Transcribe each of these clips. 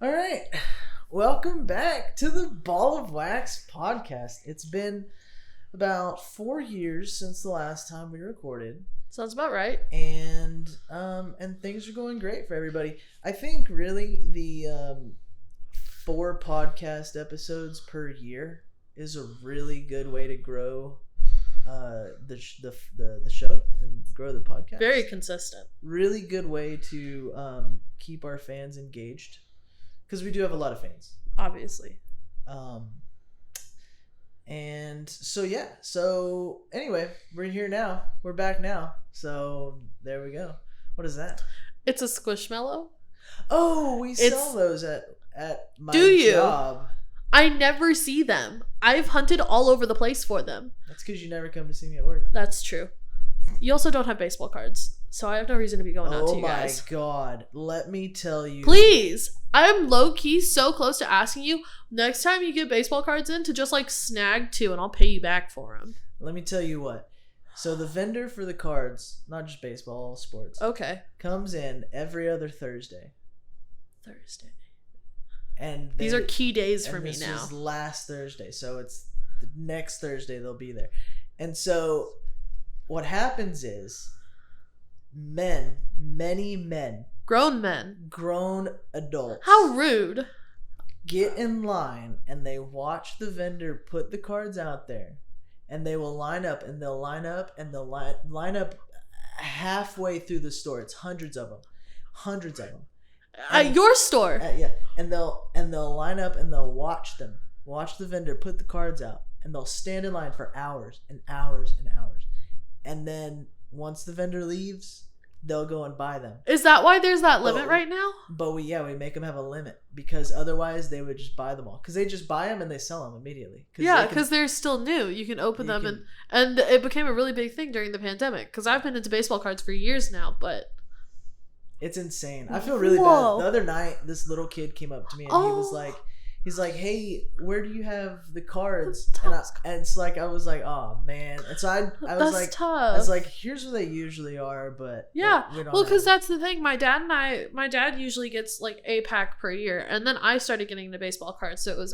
All right. Welcome back to the Ball of Wax podcast. It's been about 4 years since the last time we recorded. Sounds about right. And things are going great for everybody. I think really the 4 podcast episodes per year is a really good way to grow the show and grow the podcast. Very consistent. Really good way to keep our fans engaged. Because we do have a lot of fans. Obviously. And so, yeah. So, anyway, we're here now. We're back now. So, there we go. What is that? It's a Squishmallow. Oh, we sell those at my job. I never see them. I've hunted all over the place for them. That's because you never come to see me at work. That's true. You also don't have baseball cards. So I have no reason to be going out to you guys. Oh my god. Let me tell you. Please. I'm low-key so close to asking you next time you get baseball cards in to just like snag 2 and I'll pay you back for them. Let me tell you what. So the vendor for the cards, not just baseball, all sports. Okay. Comes in every other Thursday. And these are key days for me now. This was last Thursday. So it's the next Thursday they'll be there. And so what happens is many men, grown adults, how rude, get in line and they watch the vendor put the cards out there, and they will line up and they'll line up halfway through the store. It's hundreds of them at your store. Yeah, and they'll line up and they'll watch the vendor put the cards out, and they'll stand in line for hours and hours and hours, and then once the vendor leaves, they'll go and buy them. Is that why there's that limit right now? But we make them have a limit, because otherwise they would just buy them all. Because they just buy them and they sell them immediately. Because they're still new. You can open them and it became a really big thing during the pandemic. Because I've been into baseball cards for years now, but it's insane. I feel really bad. The other night, this little kid came up to me and he was like, he's like, "Hey, where do you have the cards?" And it's like, I was like, "Oh man!" And so I was like, tough. I was like, "Here's where they usually are," but yeah, we don't. Well, because that's the thing. My dad usually gets like a pack per year, and then I started getting the baseball cards. So it was,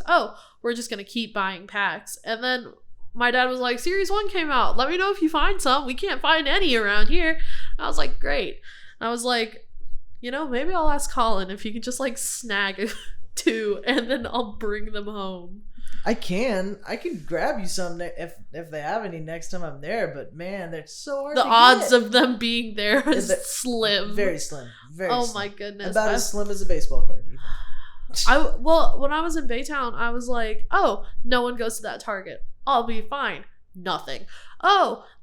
we're just gonna keep buying packs, and then my dad was like, "Series 1 came out. Let me know if you find some. We can't find any around here." And I was like, "Great." And I was like, maybe I'll ask Collin if he can just like snag 2 and then I'll bring them home. I can grab you some if they have any next time I'm there, but man, they're so hard to get. The odds of them being there is slim. Very slim. Oh my goodness. About as slim as a baseball card. When I was in Baytown, I was like, no one goes to that Target. I'll be fine. Nothing.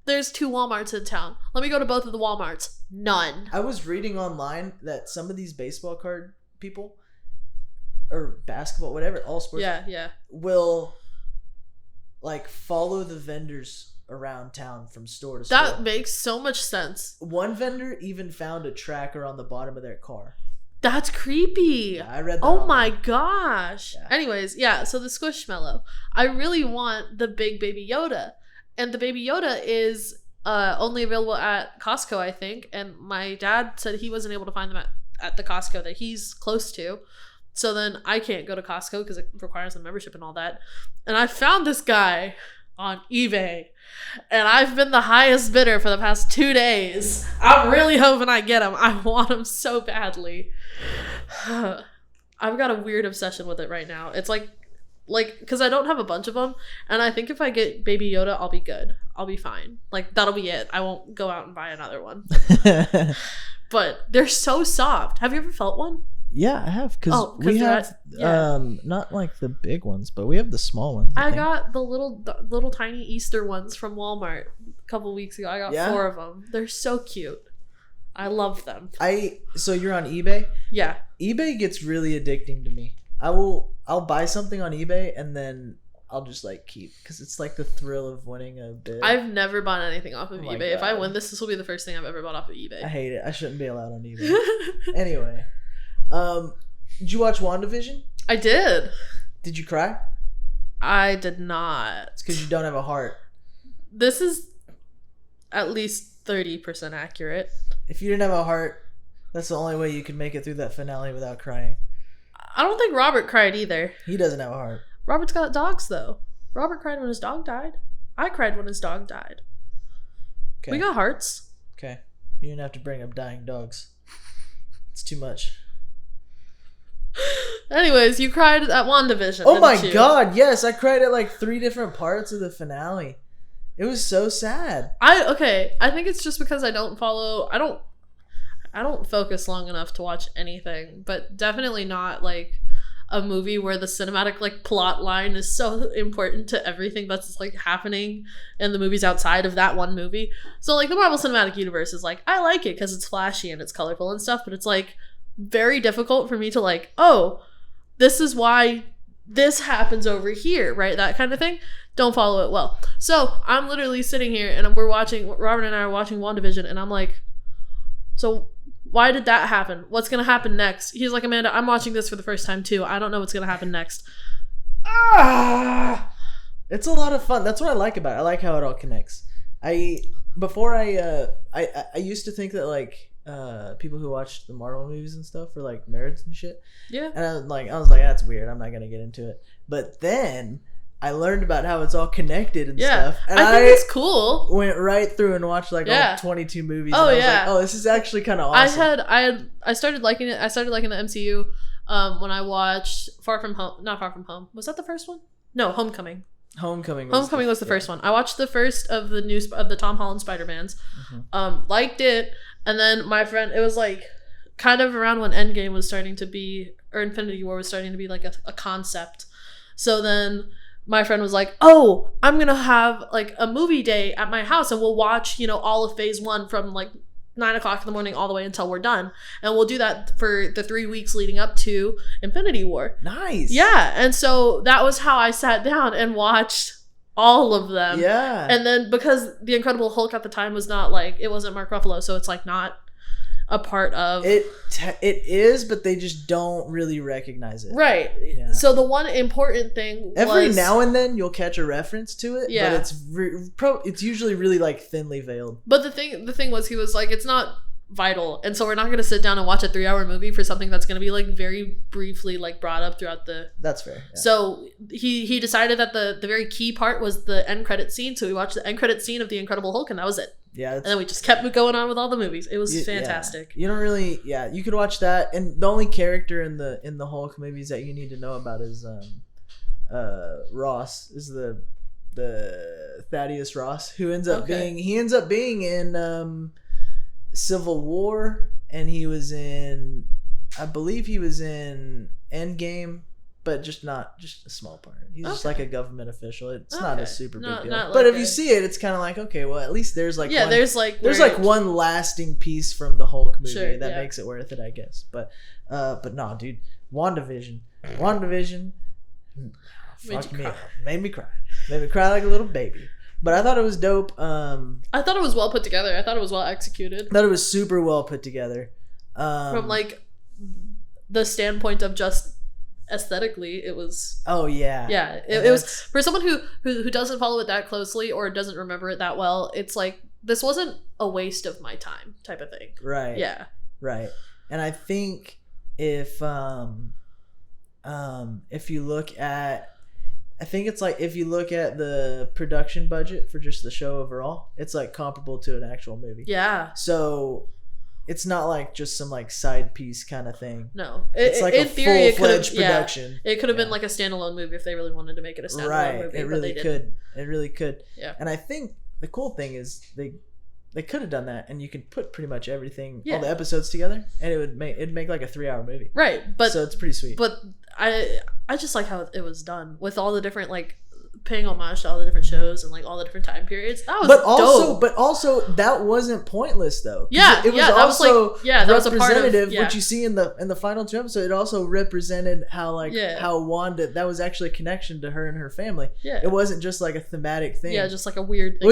There's 2 Walmarts in town. Let me go to both of the Walmarts. None. I was reading online that some of these baseball card people, or basketball, whatever, all sports, will like follow the vendors around town from store to store. That makes so much sense. One vendor even found a tracker on the bottom of their car. That's creepy. Yeah, I read that. Oh my gosh. Yeah. Anyways, so the Squishmallow. I really want the big Baby Yoda. And the Baby Yoda is only available at Costco, I think. And my dad said he wasn't able to find them at the Costco that he's close to. So then I can't go to Costco because it requires a membership and all that. And I found this guy on eBay. And I've been the highest bidder for the past 2 days. I'm really hoping I get him. I want him so badly. I've got a weird obsession with it right now. It's like, because I don't have a bunch of them. And I think if I get Baby Yoda, I'll be good. I'll be fine. Like, that'll be it. I won't go out and buy another one. But they're so soft. Have you ever felt one? Yeah, I have, because we have not like the big ones, but we have the small ones. I got the little tiny Easter ones from Walmart a couple weeks ago. I got 4 of them. They're so cute. I love them. So you're on eBay? Yeah. eBay gets really addicting to me. I'll buy something on eBay and then I'll just like keep, because it's like the thrill of winning a bid. I've never bought anything off of eBay. God. If I win this will be the first thing I've ever bought off of eBay. I hate it. I shouldn't be allowed on eBay. Anyway. Did you watch WandaVision? I did. Did you cry? I did not. It's because you don't have a heart. This is at least 30% accurate. If you didn't have a heart, that's the only way you could make it through that finale without crying. I don't think Robert cried either. He doesn't have a heart. Robert's got dogs, though. Robert cried when his dog died. I cried when his dog died. Okay. We got hearts. Okay. You didn't have to bring up dying dogs. It's too much. Anyways, you cried at WandaVision. Oh my you? God, yes. I cried at like 3 different parts of the finale. It was so sad. I think it's just because I don't focus long enough to watch anything, but definitely not like a movie where the cinematic like plot line is so important to everything that's like happening in the movies outside of that one movie. So like the Marvel Cinematic Universe is like, I like it because it's flashy and it's colorful and stuff, but it's like very difficult for me to like, oh, this is why this happens over here, right? That kind of thing. Don't follow it well. So I'm literally sitting here and Robert and I are watching WandaVision, and I'm like, so why did that happen? What's going to happen next? He's like, Amanda, I'm watching this for the first time too. I don't know what's going to happen next. It's a lot of fun. That's what I like about it. I like how it all connects. I used to think that like people who watch the Marvel movies and stuff were like nerds and shit. Yeah. And I was like, that's weird. I'm not going to get into it. But then I learned about how it's all connected and stuff. And I think it's cool. Went right through and watched like all 22 movies. Oh, and I was like, this is actually kind of awesome. I started liking it. I started liking the MCU when I watched Not Far From Home. Was that the first one? No, Homecoming. Homecoming was the first one. I watched the first of the Tom Holland Spider-Mans. Mm-hmm. Liked it. And then my friend, it was like kind of around when Endgame was starting to be, or Infinity War was starting to be like a concept. So then my friend was like, oh, I'm going to have like a movie day at my house and we'll watch, all of phase 1 from like 9:00 in the morning all the way until we're done. And we'll do that for the 3 weeks leading up to Infinity War. Nice. Yeah. And so that was how I sat down and watched all of them. Yeah. And then because The Incredible Hulk at the time was not like, it wasn't Mark Ruffalo, so it's like not a part of it is, but they just don't really recognize it. Right. Yeah. So the one important thing every now and then you'll catch a reference to it, yeah, but it's usually really like thinly veiled. But the thing was, he was like, it's not vital, and so we're not going to sit down and watch a 3-hour movie for something that's going to be like very briefly like brought up throughout the. That's fair. Yeah. So he decided that the very key part was the end credit scene, so we watched the end credit scene of The Incredible Hulk, and that was it. Yeah, and then we just kept going on with all the movies. It was fantastic. Yeah. You don't really, you could watch that, and the only character in the Hulk movies that you need to know about is Ross, is the Thaddeus Ross, who ends up being in Civil War, and he was in, I believe he was in Endgame, but just a small part. He's just like a government official. It's not a super big deal. But if you see it, it's kind of like, okay, well, at least there's like there's one lasting piece from the Hulk movie that makes it worth it, I guess. But no, dude, WandaVision, fuck me, made me cry like a little baby. But I thought it was dope. I thought it was well put together. I thought it was well executed. I thought it was super well put together. From like the standpoint of just aesthetically, it was. Oh yeah. Yeah, it was for someone who doesn't follow it that closely or doesn't remember it that well. It's like, this wasn't a waste of my time type of thing. Right. Yeah. Right. And I think if you look at. I think it's like, if you look at the production budget for just the show overall, it's like comparable to an actual movie. Yeah. So it's not like just some like side piece kind of thing. No. It's like in theory, full-fledged production. It could have been like a standalone movie if they really wanted to make it a standalone movie. It really could. It really could. Yeah. And I think the cool thing is they could have done that, and you could put pretty much everything, all the episodes together, and it'd make like a 3-hour movie. Right. But so it's pretty sweet. But I just like how it was done with all the different like paying homage to all the different shows and like all the different time periods. That was dope. But also that wasn't pointless though. Yeah, it was that also was like, that was a part of what you see in the final 2 episodes. It also represented how how Wanda, that was actually a connection to her and her family. Yeah, it wasn't just like a thematic thing. Yeah, just like a weird thing.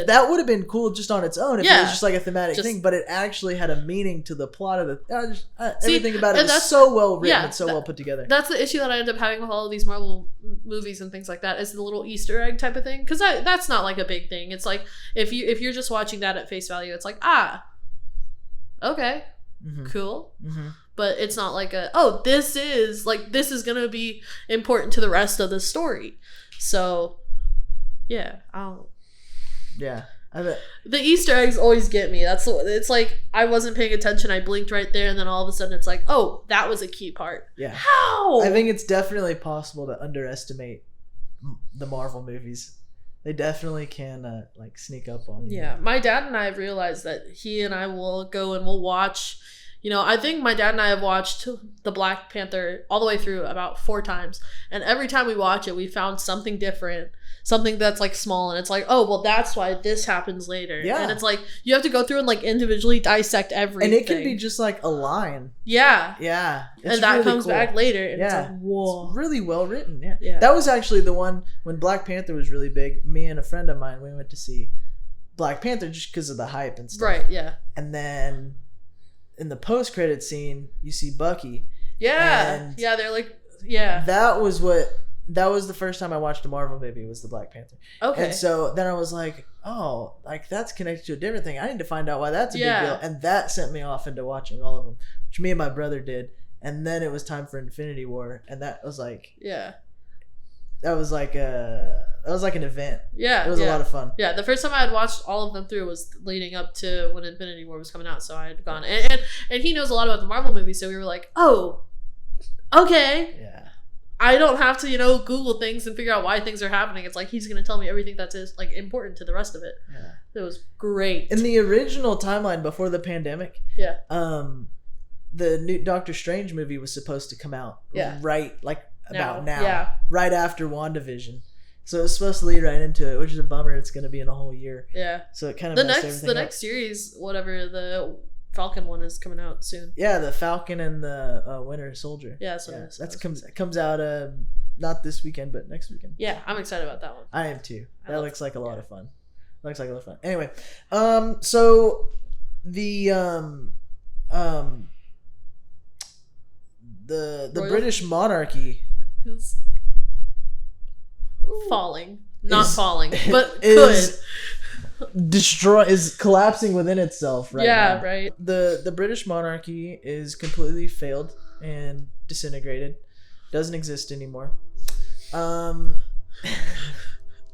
That would have been cool just on its own if it was just like a thematic thing, but it actually had a meaning to the plot of the. Everything about it was so well written and so well put together. That's the issue that I end up having with all of these Marvel movies and things like that, is the little Easter egg type of thing, because that's not like a big thing. It's like if you're just watching that at face value, it's like, okay, cool. Mm-hmm. But it's not like this is gonna be important to the rest of the story. So yeah, Yeah. I bet. The Easter eggs always get me. It's like I wasn't paying attention, I blinked right there, and then all of a sudden it's like, oh, that was a key part. Yeah. How? I think it's definitely possible to underestimate the Marvel movies. They definitely can like sneak up on you. Yeah, my dad and I have realized that he and I will go and we'll watch. I think my dad and I have watched the Black Panther all the way through about 4 times, and every time we watch it, we found something different, something that's like small, and it's like, oh, well, that's why this happens later. Yeah. And it's like you have to go through and like individually dissect everything, and it can be just like a line. Yeah. It's and that really comes cool. back later, and Yeah. it's like, whoa, it's really well written. Yeah. That was actually the one when Black Panther was really big. Me and a friend of mine, we went to see Black Panther just because of the hype and stuff. right? Yeah. And then in the post-credit scene, you see Bucky. Yeah. And yeah, they're like, yeah. That was the first time I watched a Marvel movie, was the Black Panther. Okay. And so then I was like, oh, like that's connected to a different thing. I need to find out why that's a big deal. And that sent me off into watching all of them, which me and my brother did. And then it was time for Infinity War, and that was like, that was like an event. Yeah. It was a lot of fun. Yeah, the first time I had watched all of them through was leading up to when Infinity War was coming out, so I had gone. And he knows a lot about the Marvel movies, so we were like, oh, okay. Yeah. I don't have to, Google things and figure out why things are happening. It's like he's going to tell me everything that's like important to the rest of it. Yeah. It was great. In the original timeline before the pandemic, the new Doctor Strange movie was supposed to come out right now. Yeah. Right after WandaVision. So it's supposed to lead right into it, which is a bummer. It's going to be in a whole year. Yeah. So it kind of the next series, whatever, the Falcon one is coming out soon. Yeah, the Falcon and the Winter Soldier. Yeah, that comes out not this weekend, but next weekend. Yeah, I'm excited about that one. I am too. That looks like a lot of fun. Anyway, so the British monarchy is falling, falling, but is collapsing within itself right now. Yeah, right. The British monarchy is completely failed and disintegrated. Doesn't exist anymore.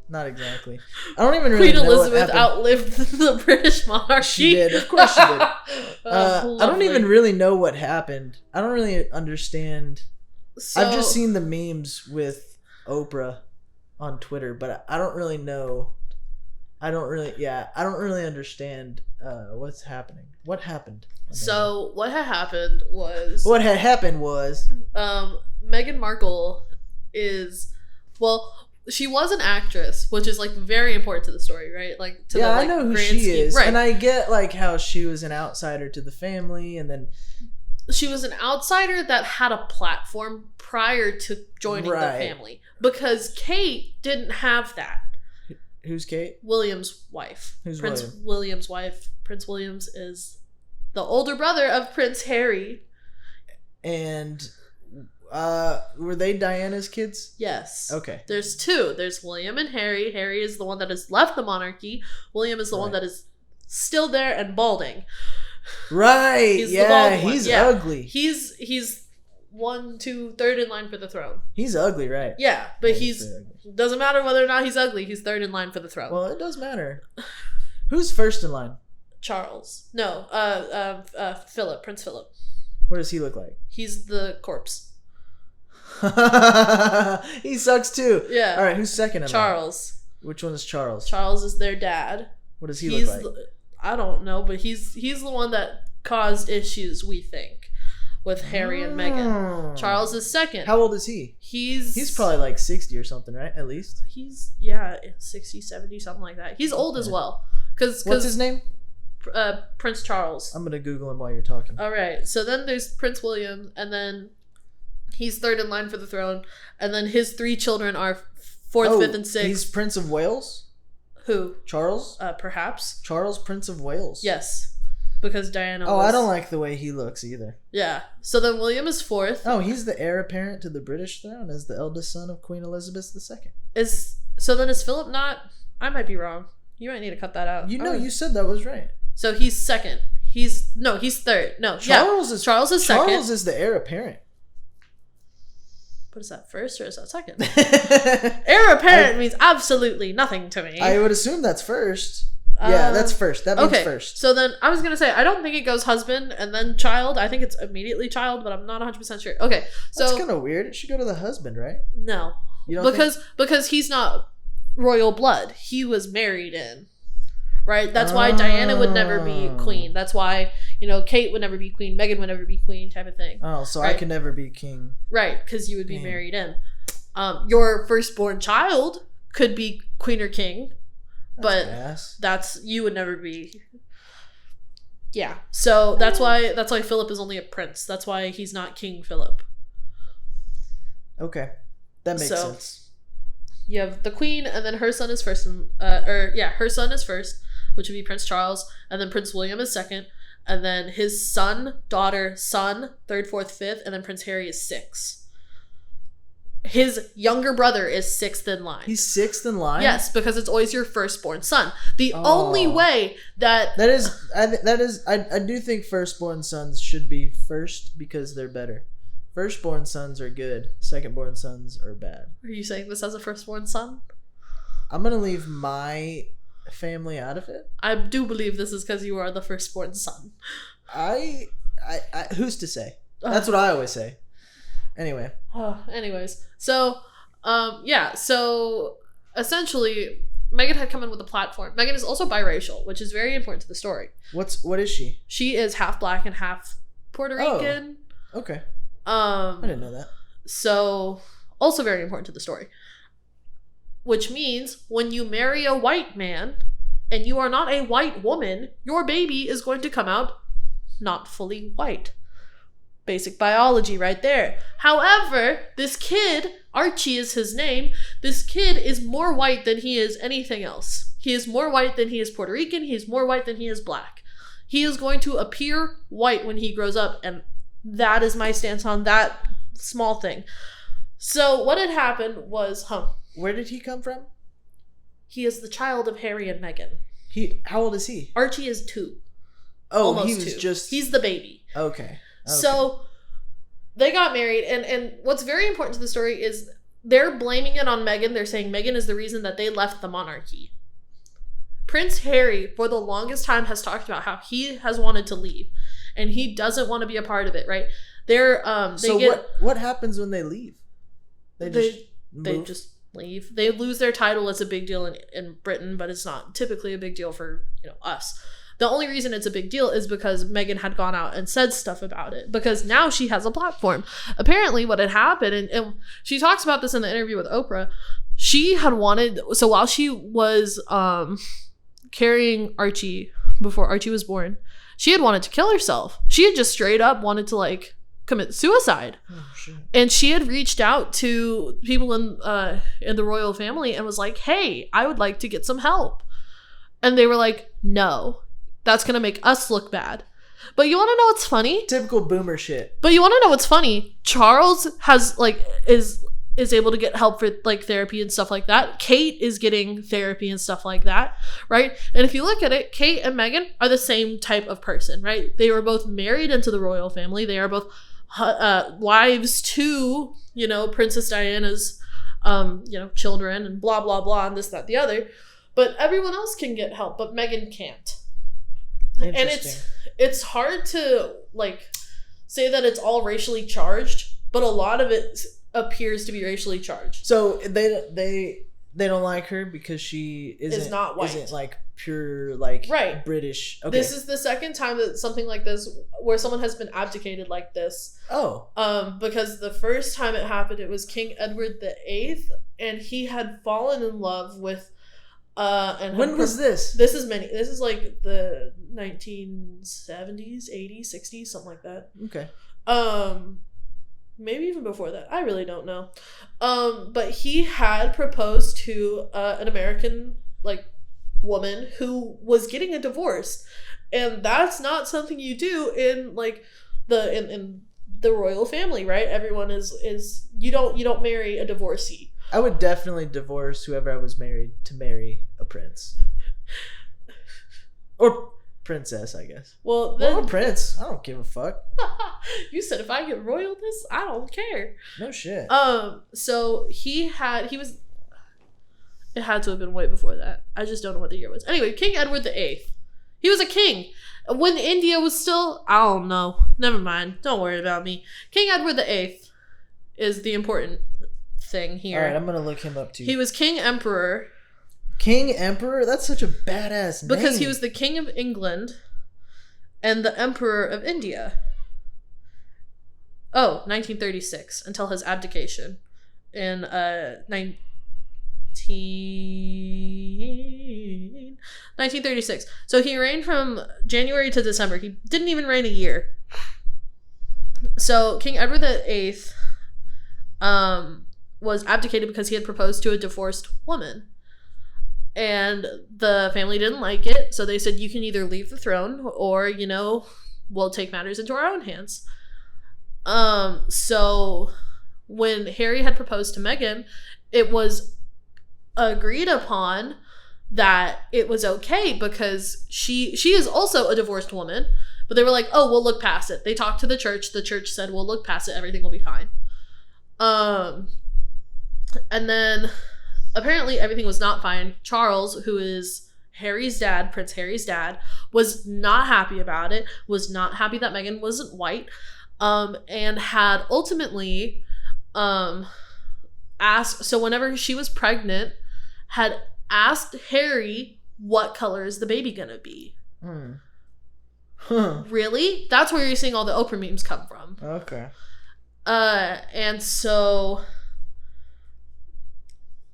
Not exactly. I don't even really Queen know Elizabeth what outlived the British monarchy. She did. Of course she did. I don't Lovely. even really know what happened. I don't really understand. I've just seen the memes with Oprah on Twitter, but I don't really know. I don't really understand what's happening. What happened? So what had happened was Meghan Markle is, she was an actress, which is like very important to the story, right? Like to I know who she is, right? And I get like how she was an outsider to the family, and then she was an outsider that had a platform prior to joining the family, because Kate didn't have that. Who's Kate? William's wife. Who's Prince William? William's wife. Prince Williams is the older brother of Prince Harry. And were they Diana's kids? Yes. Okay. There's 2. There's William and Harry. Harry is the one that has left the monarchy. William is the one that is still there and balding. Right. He's the bald one. He's ugly. He's 1, 2, 3rd in line for the throne. He's ugly, right? Yeah, but doesn't matter whether or not he's ugly. He's 3rd in line for the throne. Well, it does matter. Who's first in line? Charles. No, Philip. Prince Philip. What does he look like? He's the corpse. He sucks too. Yeah. All right, who's second in line? Charles. Which one is Charles? Charles is their dad. What does he look like? I don't know, but he's the one that caused issues, we think, with Harry and Meghan. Charles is second. How old is he? He's probably like 60 or something, right? At least. He's 60, 70, something like that. He's old as well. What's his name? Prince Charles. I'm gonna Google him while you're talking. All right. So then there's Prince William, and then he's 3rd in line for the throne, and then his 3 children are 4th, 5th, and 6th. He's Prince of Wales? Who? Charles? Perhaps. Charles, Prince of Wales. Yes. Because Diana I don't like the way he looks either. Yeah. So then William is 4th. Oh, he's the heir apparent to the British throne as the eldest son of Queen Elizabeth II. So then is Philip not? I might be wrong. You might need to cut that out. You said that was right. So he's second. He's third. No, Charles is second. Charles is the heir apparent. But is that first or is that second? Heir apparent means absolutely nothing to me. I would assume that's first. Yeah, that's first. That means first. So then I was going to say, I don't think it goes husband and then child. I think it's immediately child, but I'm not 100% sure. Okay, so... That's kind of weird. It should go to the husband, right? No. You don't because he's not royal blood. He was married in. Right? That's why Diana would never be queen. That's why, Kate would never be queen. Meghan would never be queen, type of thing. Oh, so right? I could never be king. Right, because you would be married in. Your firstborn child could be queen or king. But you would never be. Yeah. So that's why Philip is only a prince. That's why he's not King Philip. Okay. That makes sense. You have the queen and then her son is first her son is first, which would be Prince Charles, and then Prince William is second, and then his son, daughter, son, third, fourth, fifth, and then Prince Harry is sixth. His younger brother is sixth in line. He's sixth in line? Yes, because it's always your firstborn son. The only way that I do think firstborn sons should be first because they're better. Firstborn sons are good. Secondborn sons are bad. Are you saying this as a firstborn son? I'm gonna leave my family out of it. I do believe this is because you are the firstborn son. I who's to say? That's what I always say. Anyway. Anyways. So, so essentially, Meghan had come in with a platform. Meghan is also biracial, which is very important to the story. What is she? She is half black and half Puerto Rican. Oh, okay. I didn't know that. So, also very important to the story. Which means when you marry a white man and you are not a white woman, your baby is going to come out not fully white. Basic biology right there. However, this kid, Archie is his name, this kid is more white than he is anything else. He is more white than he is Puerto Rican. He is more white than he is black. He is going to appear white when he grows up, and that is my stance on that small thing. So what had happened was, where did he come from? He is the child of Harry and Meghan. How old is he? Archie is 2. Oh, almost he was 2. just... He's the baby. Okay. So they got married, and what's very important to the story is they're blaming it on Meghan. They're saying Meghan is the reason that they left the monarchy. Prince Harry, for the longest time, has talked about how he has wanted to leave, and he doesn't want to be a part of it, right? What happens when they leave? They just leave. They lose their title. It's a big deal in Britain, but it's not typically a big deal for us. The only reason it's a big deal is because Meghan had gone out and said stuff about it, because now she has a platform. Apparently what had happened, and she talks about this in the interview with Oprah, she had wanted, so while she was carrying Archie before Archie was born, she had wanted to kill herself. She had just straight up wanted to commit suicide. Oh, shit. And she had reached out to people in the royal family and was like, hey, I would like to get some help. And they were like, no. That's going to make us look bad. But you want to know what's funny? Typical boomer shit. But you want to know what's funny? Charles has, is able to get help for, therapy and stuff like that. Kate is getting therapy and stuff like that, right? And if you look at it, Kate and Meghan are the same type of person, right? They were both married into the royal family. They are both wives to, Princess Diana's, children and blah, blah, blah, and this, that, the other. But everyone else can get help, but Meghan can't. And it's hard to say that it's all racially charged, but a lot of it appears to be racially charged. So they don't like her because she is not white. Isn't pure right. British. Okay. This is the second time that something like this, where someone has been abdicated like this. Oh. Because the first time it happened, it was King Edward VIII, and he had fallen in love with. And when was this? This is the 1970s, 80s, 60s, something like that. Okay. Maybe even before that. I really don't know. But he had proposed to an American woman who was getting a divorce, and that's not something you do in in the royal family, right? Everyone is you don't marry a divorcee. I would definitely divorce whoever I was married to marry a prince. Or princess, I guess. Well, Or then a prince. I don't give a fuck. you said if I get royal this, I don't care. No shit. So it had to have been way before that. I just don't know what the year was. Anyway, King Edward VIII. He was a king. When India was still, I don't know. Never mind. Don't worry about me. King Edward VIII is the important thing here. All right, I'm gonna look him up too. He was King Emperor. King Emperor? That's such a badass name. Because he was the King of England and the Emperor of India. 1936, until his abdication in 1936. So he reigned from January to December. He didn't even reign a year. So King Edward VIII was abdicated because he had proposed to a divorced woman. And the family didn't like it, so they said, you can either leave the throne or, we'll take matters into our own hands. So when Harry had proposed to Meghan, it was agreed upon that it was okay because she is also a divorced woman, but they were like, oh, we'll look past it. They talked to the church said, we'll look past it, everything will be fine. And then apparently everything was not fine. Charles, who is Harry's dad, Prince Harry's dad, was not happy about it, was not happy that Meghan wasn't white, and had ultimately asked, so whenever she was pregnant, had asked Harry, what color is the baby gonna be? Huh. Really? That's where you're seeing all the Oprah memes come from. Okay. And so...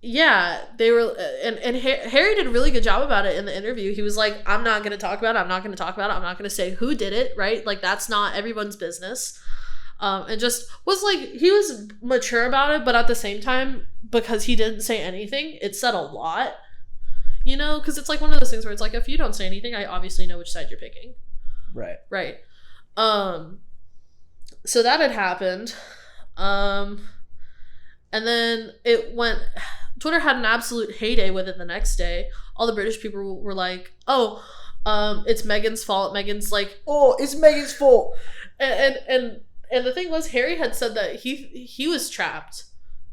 yeah, they were, and Harry did a really good job about it in the interview. He was like, I'm not going to talk about it. I'm not going to say who did it, right? Like, that's not everyone's business. And just was like, he was mature about it, but at the same time, because he didn't say anything, it said a lot, because it's like one of those things where it's like, if you don't say anything, I obviously know which side you're picking. Right. Right. So that had happened. And then Twitter had an absolute heyday with it the next day. All the British people were like, oh, it's Meghan's fault. Meghan's like, oh, it's Meghan's fault. And the thing was, Harry had said that he was trapped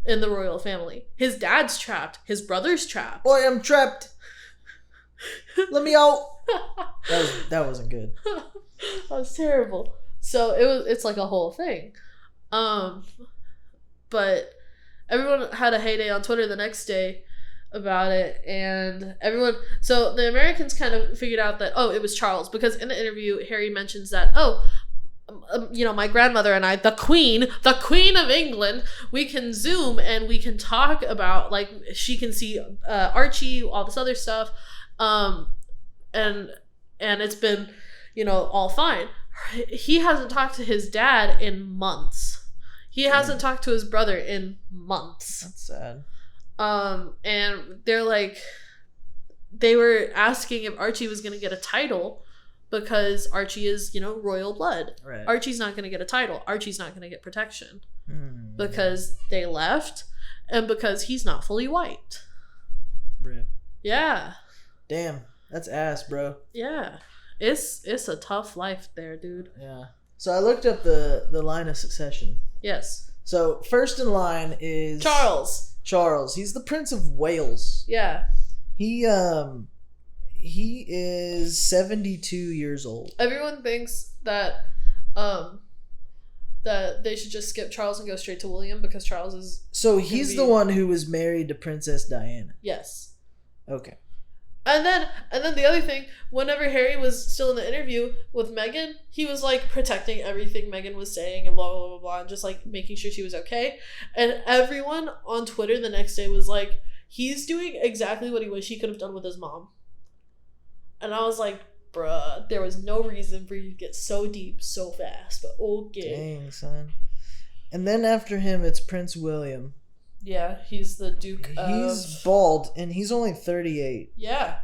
in the royal family. His dad's trapped. His brother's trapped. Boy, I'm trapped. Let me out. That wasn't good. That was terrible. So it's like a whole thing. But everyone had a heyday on Twitter the next day about it, and so the Americans kind of figured out that, oh, it was Charles, because in the interview, Harry mentions that, my grandmother and I, the Queen of England, we can Zoom and we can talk about, like, she can see Archie, all this other stuff, and it's been, all fine. He hasn't talked to his dad in months. He hasn't talked to his brother in months. That's sad. And they're like, they were asking if Archie was going to get a title because Archie is, royal blood. Right. Archie's not going to get a title. Archie's not going to get protection because they left and because he's not fully white. Rip. Yeah. Damn. That's ass, bro. Yeah. It's a tough life there, dude. Yeah. So I looked up the line of succession. Yes. So first in line is Charles. He's the Prince of Wales. Yeah. He is 72 years old. Everyone thinks that that they should just skip Charles and go straight to William because Charles is... So he's the one who was married to Princess Diana. Yes. Okay. And then the other thing, whenever Harry was still in the interview with Meghan, he was like protecting everything Meghan was saying and blah, blah, blah, blah, and just like making sure she was okay. And everyone on Twitter the next day was like, he's doing exactly what he wish he could have done with his mom. And I was like, bruh, there was no reason for you to get so deep so fast, but okay. Dang, son. And then after him, it's Prince William. Yeah, he's the Duke of... He's bald, and he's only 38. Yeah.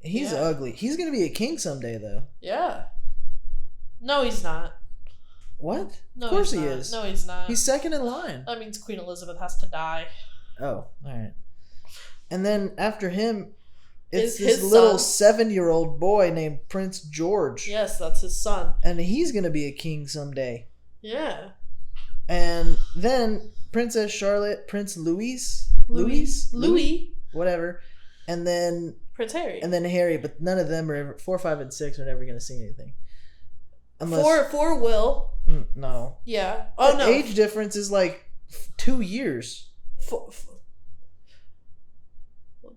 He's ugly. He's going to be a king someday, though. Yeah. No, he's not. What? No, of course he is. No, he's not. He's second in line. That means Queen Elizabeth has to die. Oh, alright. And then after him, It's is this his little son. 7-year-old boy named Prince George. Yes, that's his son. And he's going to be a king someday. Yeah. And then Princess Charlotte, Prince Louis, whatever. And then Prince Harry. And then Harry, but none of them are ever 4, 5, and 6 are never going to see anything. Unless Four will. No. Yeah. Oh the no. age difference is like 2 years.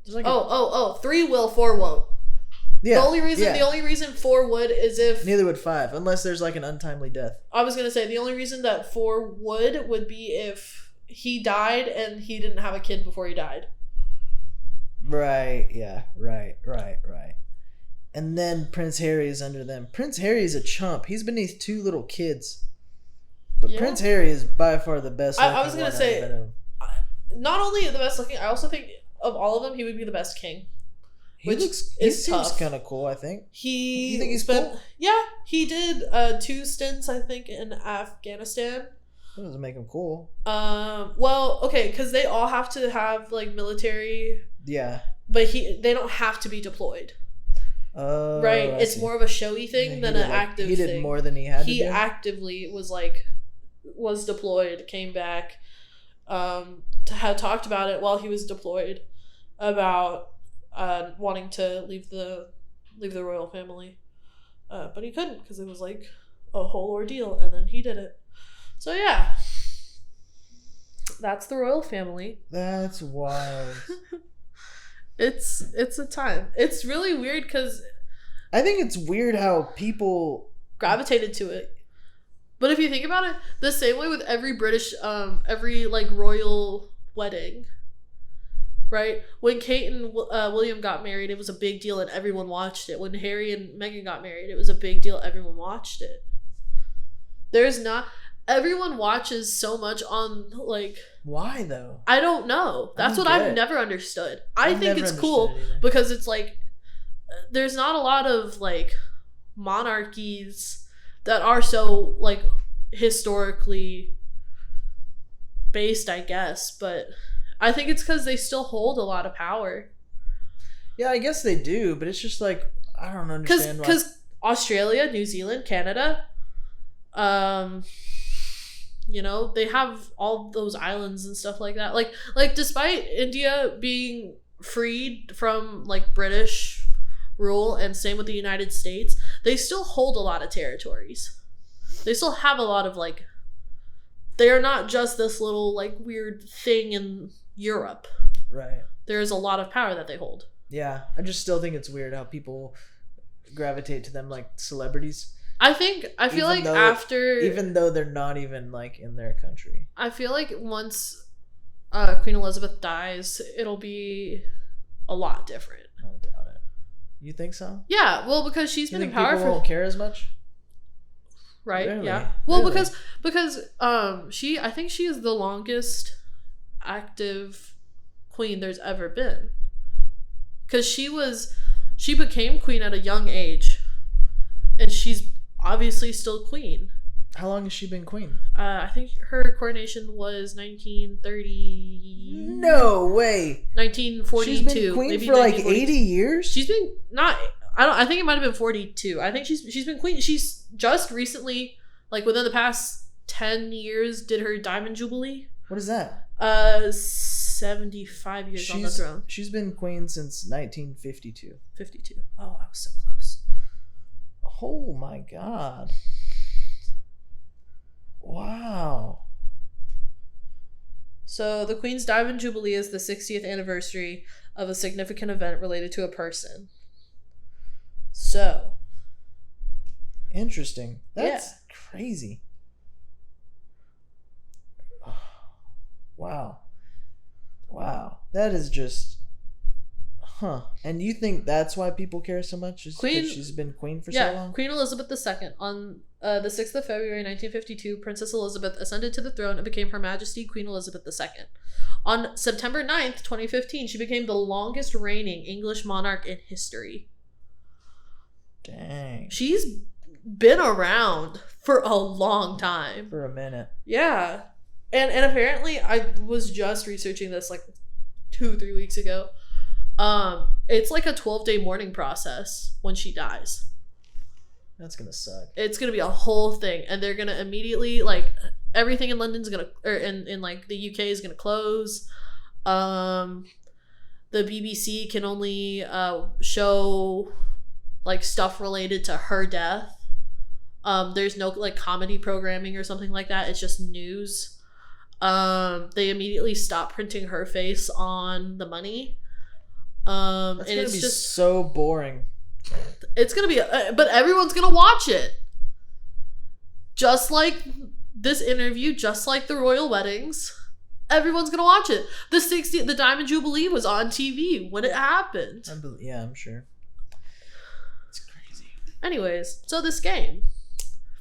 Like 3 will, 4 won't. Yeah. The only reason 4 would is if neither would 5, unless there's like an untimely death. I was gonna say the only reason that 4 would be if he died and he didn't have a kid before he died. Right. Yeah. Right. And then Prince Harry is under them. Prince Harry is a chump. He's beneath 2 little kids. But Prince Harry is by far the best. I was gonna say, not only the best looking, I also think of all of them, he would be the best king. He seems kind of cool, I think. You think he's cool? Yeah, he did 2 stints, I think, in Afghanistan. That doesn't make him cool. Well, okay, because they all have to have like military. Yeah. But they don't have to be deployed. Right? It's more of a showy thing than an active thing. He did more than he had to do. He actively was deployed, came back, had talked about it while he was deployed, about wanting to leave the royal family. But he couldn't because it was like a whole ordeal, and then he did it. So yeah. That's the royal family. That's wild. It's a time. It's really weird because I think it's weird how people gravitated to it. But if you think about it, the same way with every British, every like royal wedding, right? When Kate and William got married, it was a big deal and everyone watched it. When Harry and Meghan got married, it was a big deal. Everyone watched it. Everyone watches so much on like. Why though? I don't know. That's what I've never understood. I think it's cool because it's like there's not a lot of like monarchies that are so like historically based, I guess, but I think it's because they still hold a lot of power. Yeah, I guess they do, but it's just like I don't understand why. Because Australia, New Zealand, Canada, you know, they have all those islands and stuff like that. Like despite India being freed from like British rule, and same with the United States, they still hold a lot of territories. They still have a lot of like. They are not just this little like weird thing in Europe. Right. There is a lot of power that they hold. Yeah, I just still think it's weird how people gravitate to them like celebrities. I feel like after... Even though they're not even, like, in their country. I feel like once Queen Elizabeth dies, it'll be a lot different. I doubt it. You think so? Yeah, well, because she's been in power people won't care as much? Right, really? Yeah. Well, really? because I think she is the longest active queen there's ever been. Because she became queen at a young age. And she's obviously still queen. How long has she been queen? I think her coronation was 1930. No way. 1942. She's been queen for like 80 years? She's been I think it might have been 42. I think she's been queen. She's just recently, like within the past 10 years, did her Diamond Jubilee. What is that? 75 years on the throne. She's been queen since 1952. 52. Oh, I was so close. Oh my god. Wow. So the Queen's Diamond Jubilee is the 60th anniversary of a significant event related to a person. So. Interesting. That's crazy. Wow. That is just... Huh. And you think that's why people care so much? Is because she's been queen for so long? Yeah, Queen Elizabeth II. On the 6th of February 1952, Princess Elizabeth ascended to the throne and became Her Majesty Queen Elizabeth II. On September 9th, 2015, she became the longest reigning English monarch in history. Dang. She's been around for a long time. For a minute. Yeah. And apparently, I was just researching this like 2-3 weeks ago. It's like a 12-day mourning process when she dies. That's gonna suck. It's gonna be a whole thing, and they're gonna immediately, like, everything in London's gonna, or in like the UK is gonna close. The BBC can only show like stuff related to her death. There's no like comedy programming or something like that. It's just news. They immediately stop printing her face on the money. That's and gonna it's be just so boring. It's gonna be, but everyone's gonna watch it. Just like this interview, just like the royal weddings, everyone's gonna watch it. The Diamond Jubilee was on TV when it happened. Yeah, I'm sure. It's crazy. Anyways, so this game.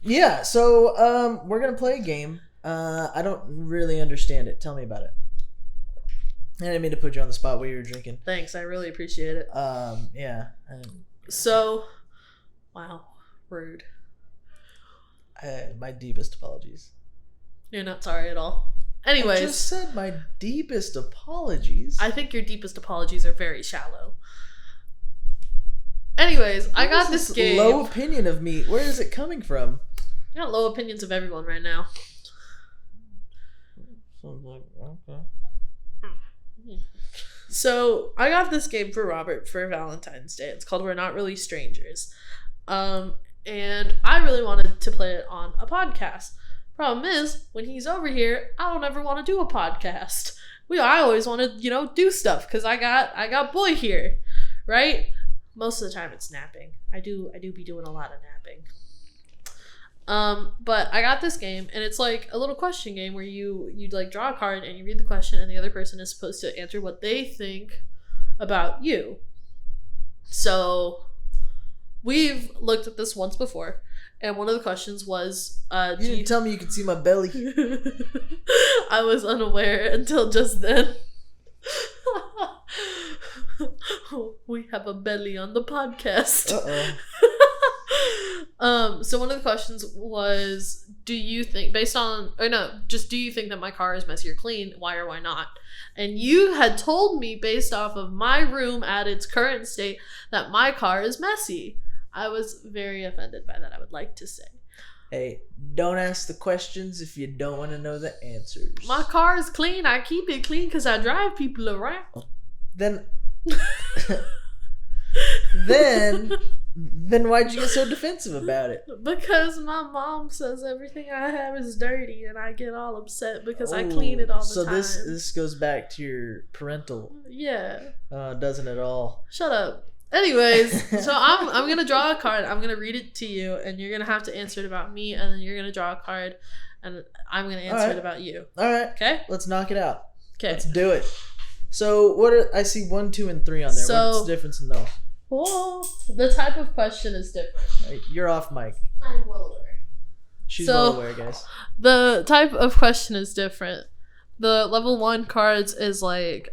Yeah, so we're gonna play a game. I don't really understand it. Tell me about it. I didn't mean to put you on the spot while you were drinking. Thanks, I really appreciate it. Yeah. So, wow, rude. My deepest apologies. You're not sorry at all. Anyways, I just said my deepest apologies. I think your deepest apologies are very shallow. Anyways, I got this game. Low opinion of me. Where is it coming from? I got low opinions of everyone right now. Okay. So I got this game for Robert for Valentine's Day. It's called We're Not Really Strangers. And I really wanted to play it on a podcast. Problem is, when he's over here, I don't ever want to do a podcast. I always want to, do stuff because I got boy here, right? Most of the time it's napping. I do be doing a lot of napping. But I got this game, and it's like a little question game where you like draw a card and you read the question, and the other person is supposed to answer what they think about you. So we've looked at this once before, and one of the questions was, you didn't tell me you could see my belly. I was unaware until just then. We have a belly on the podcast. Uh-oh. So one of the questions was, do you think that my car is messy or clean? Why or why not? And you had told me, based off of my room at its current state, that my car is messy. I was very offended by that, I would like to say. Hey, don't ask the questions if you don't want to know the answers. My car is clean. I keep it clean because I drive people around. Then why'd you get so defensive about it? Because my mom says everything I have is dirty, and I get all upset because I clean it all the time. So this goes back to your parental. Yeah. Doesn't it all? Shut up. Anyways, so I'm gonna draw a card. I'm gonna read it to you, and you're gonna have to answer it about me, and then you're gonna draw a card, and I'm gonna answer it about you. All right. Okay. Let's knock it out. Okay. Let's do it. So I see 1, 2, and 3 on there. So, what's the difference in those? Oh, the type of question is different. You're off mic. I'm well aware. She's well aware, guys. The type of question is different. The level 1 cards is like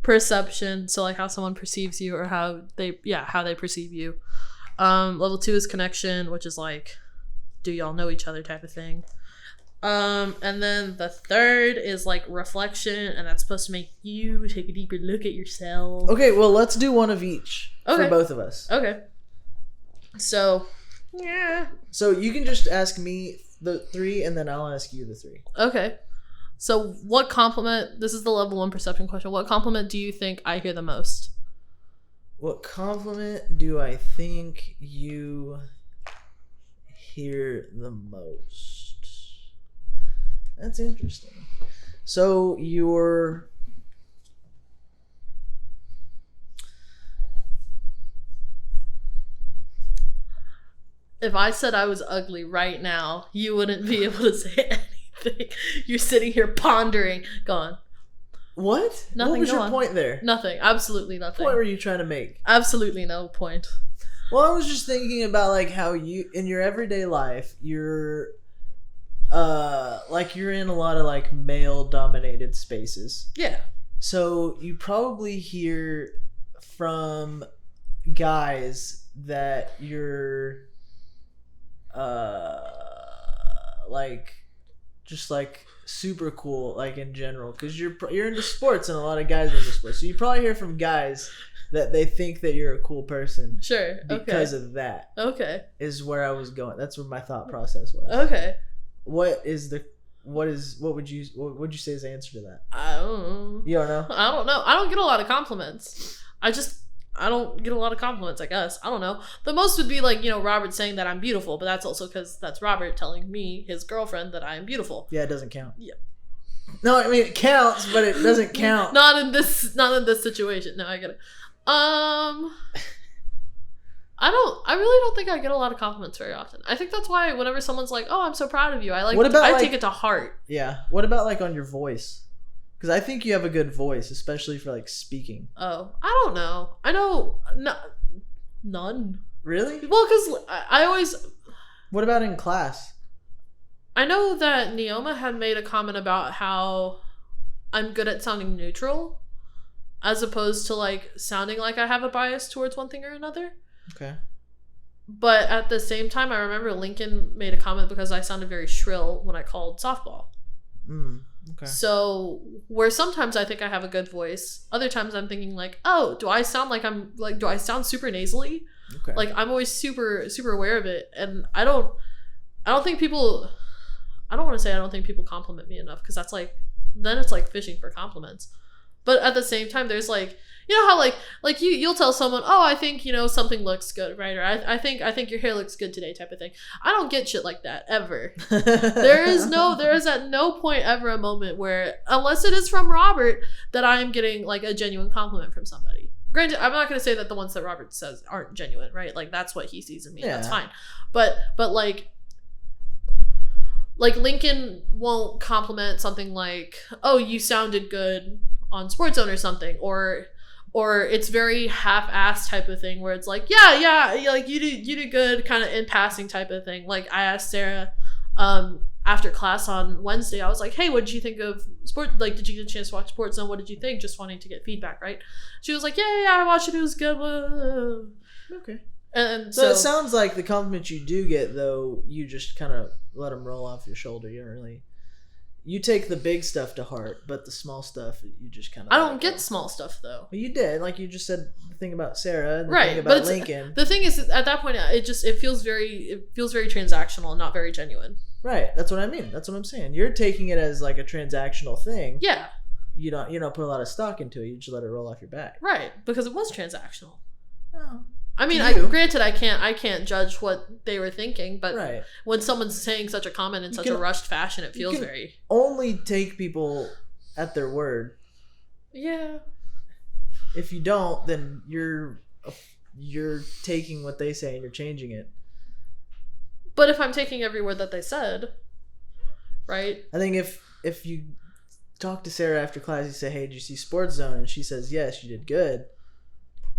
perception, so like how someone perceives you or how they perceive you. Level 2 is connection, which is like, do y'all know each other type of thing. And then the third is like reflection, and that's supposed to make you take a deeper look at yourself. Okay, well, let's do one of each for both of us. Okay. So, yeah. So you can just ask me the 3, and then I'll ask you the 3. Okay. So what compliment, this is the level 1 perception question, what compliment do you think I hear the most? What compliment do I think you hear the most? That's interesting. So if I said I was ugly right now, you wouldn't be able to say anything. You're sitting here pondering. Go on. What? Nothing. What was your point there? Nothing. Absolutely nothing. What were you trying to make? Absolutely no point. Well, I was just thinking about like how you, in your everyday life, you're like you're in a lot of like male dominated spaces. Yeah. So you probably hear from guys that you're like just like super cool, like in general, because you're into sports and a lot of guys are into sports, so you probably hear from guys that they think that you're a cool person. Sure. Because of that. Okay. Is where I was going. That's what my thought process was. Okay. What would you say is the answer to that? I don't know. You don't know? I don't know. I don't get a lot of compliments. I don't get a lot of compliments, I guess. I don't know. The most would be like, Robert saying that I'm beautiful, but that's also because that's Robert telling me, his girlfriend, that I am beautiful. Yeah, it doesn't count. Yeah. No, I mean it counts, but it doesn't count. Not in this situation. No, I get it. I really don't think I get a lot of compliments very often. I think that's why whenever someone's like, "Oh, I'm so proud of you," I take it to heart. Yeah. What about like on your voice? Because I think you have a good voice, especially for like speaking. Oh, I don't know. I know none. Really? Well, because I always. What about in class? I know that Neoma had made a comment about how I'm good at sounding neutral, as opposed to like sounding like I have a bias towards one thing or another. Okay. But at the same time, I remember Lincoln made a comment because I sounded very shrill when I called softball. Okay. So where sometimes I think I have a good voice, other times I'm thinking like, oh, do I sound super nasally? Okay. Like I'm always super, super aware of it. And I don't think people compliment me enough, because that's like, then it's like fishing for compliments. But at the same time, there's like, you know how like you'll tell someone, oh, I think something looks good, right? Or I think your hair looks good today, type of thing. I don't get shit like that ever. there is at no point ever a moment where, unless it is from Robert, that I am getting like a genuine compliment from somebody. Granted, I'm not going to say that the ones that Robert says aren't genuine, right? Like that's what he sees in me. Yeah. That's fine. But like Lincoln won't compliment something like, oh, you sounded good on Sports Zone or something, or it's very half-assed type of thing where it's like, yeah, like you did good, kind of in passing type of thing. Like I asked Sarah after class on Wednesday, I was like, hey, what did you think of sport? Like, did you get a chance to watch Sports Zone? What did you think? Just wanting to get feedback, right? She was like, yeah, I watched it. It was good. Okay. And so it sounds like the compliments you do get, though, you just kind of let them roll off your shoulder. You don't really. You take the big stuff to heart, but the small stuff, you just kind of... I don't get small stuff, though. Well, you did. Like, you just said the thing about Sarah and the right, thing about Lincoln. The thing is, at that point, it feels very transactional and not very genuine. Right. That's what I mean. That's what I'm saying. You're taking it as, like, a transactional thing. Yeah. You don't put a lot of stock into it. You just let it roll off your back. Right. Because it was transactional. Oh. I mean, granted, I can't judge what they were thinking, but right. When someone's saying such a comment in such a rushed fashion, it feels very... only take people at their word. Yeah. If you don't, then you're taking what they say and you're changing it. But if I'm taking every word that they said, right? I think if you talk to Sarah after class, you say, hey, did you see Sports Zone? And she says, yes, you did good.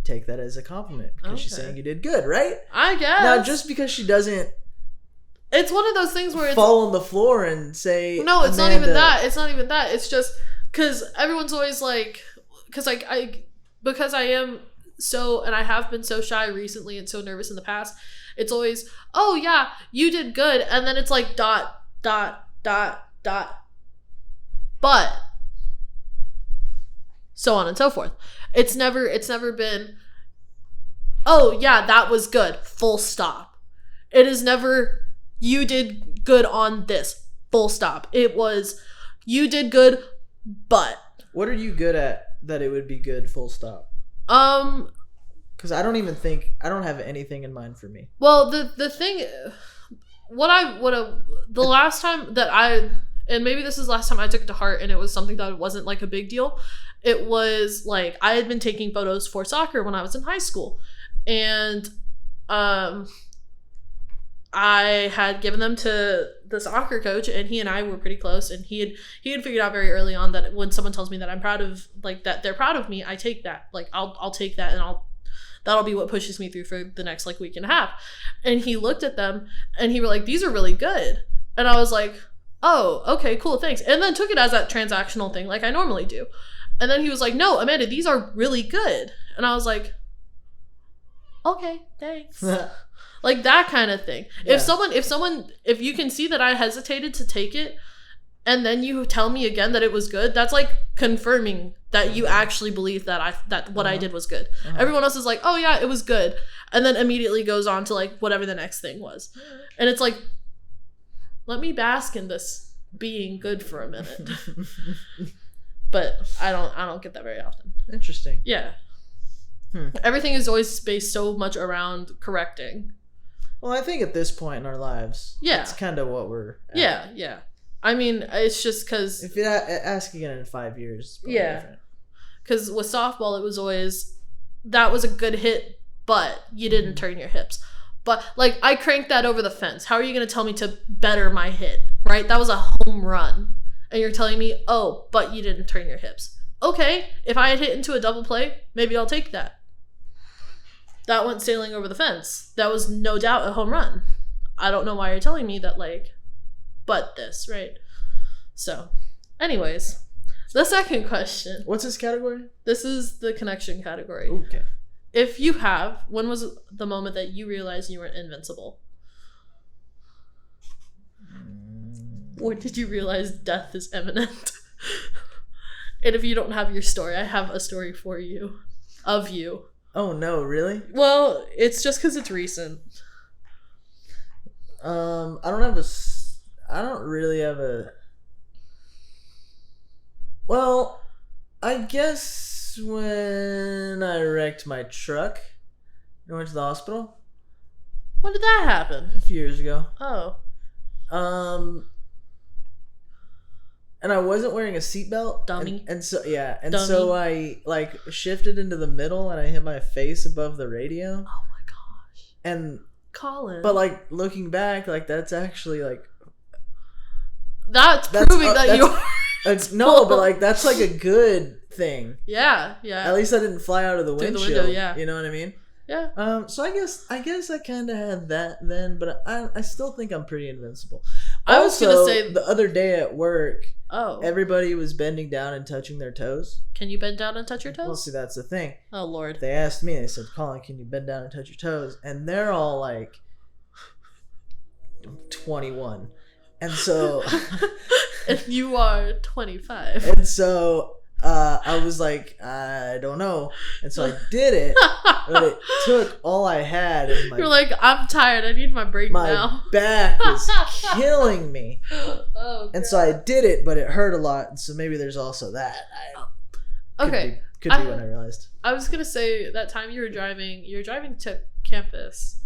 Take that as a compliment because she's saying you did good, right? I guess. Now, just because she doesn't, it's one of those things where it's fall on the floor and say, no, it's not even that. It's not even that. It's just because everyone's always like, because I am so, and I have been so shy recently and so nervous in the past. It's always, oh yeah, you did good, and then it's like ... but so on and so forth. It's never been, oh yeah, that was good, full stop. It is never, you did good on this, full stop. It was, you did good, but. What are you good at that it would be good, full stop? Because I don't have anything in mind for me. Well, the thing, the last time that and maybe this is the last time I took it to heart and it was something that wasn't like a big deal. It was like, I had been taking photos for soccer when I was in high school. And I had given them to the soccer coach, and he and I were pretty close, and he had figured out very early on that when someone tells me that I'm proud of, like, that they're proud of me, I take that. Like, I'll take that, and that'll be what pushes me through for the next like week and a half. And he looked at them and he were like, these are really good. And I was like, oh, okay, cool, thanks. And then took it as that transactional thing like I normally do. And then he was like, no, Amanda, these are really good. And I was like, okay, thanks. Like that kind of thing. Yeah. If you can see that I hesitated to take it, and then you tell me again that it was good, that's like confirming that you actually believe that what I did was good. Everyone else is like, oh yeah, it was good, and then immediately goes on to like whatever the next thing was. And it's like, let me bask in this being good for a minute. But I don't get that very often. Interesting. Yeah. Everything is always based so much around correcting. Well, I think at this point in our lives, that's kind of what we're at. Yeah. I mean, it's just because... If you ask again in 5 years, it's different. Because with softball, it was always, that was a good hit, but you didn't turn your hips. But, like, I cranked that over the fence. How are you going to tell me to better my hit, right? That was a home run. And you're telling me, oh, but you didn't turn your hips. Okay, if I had hit into a double play, maybe I'll take that. That went sailing over the fence. That was no doubt a home run. I don't know why you're telling me that, like, but this, right? So, anyways, the second question. What's this category? This is the connection category. Okay. If you have, when was the moment that you realized you weren't invincible? Or did you realize death is imminent? And if you don't have your story, I have a story for you. Of you. Oh no, really? Well, it's just because it's recent. I don't really have a... Well, I guess when I wrecked my truck and went to the hospital. When did that happen? A few years ago. Oh. And I wasn't wearing a seatbelt. Dummy. And so, yeah. And Dummy. so I, like, shifted into the middle and I hit my face above the radio. Oh my gosh. And... Collin. But, like, looking back, like, that's actually, like... That's proving that you are... No, but, like, that's, like, a good thing. Yeah. At least I didn't fly out of the windshield. The window, yeah. You know what I mean? Yeah. So I guess I kind of had that then, but I still think I'm pretty invincible. I was gonna say the other day at work, oh, everybody was bending down and touching their toes. Can you bend down and touch your toes? Well, see, that's the thing. Oh Lord. They asked me. They said, "Collin, can you bend down and touch your toes?" And they're all like 21, and so and you are 25. And so I was like, I don't know. And so I did it, but it took all I had. And you're like, I'm tired. I need my break now. My back was killing me. Oh, God. And so I did it, but it hurt a lot. And so maybe there's also that. Okay. Could be when I realized. I was going to say that time you were driving to campus.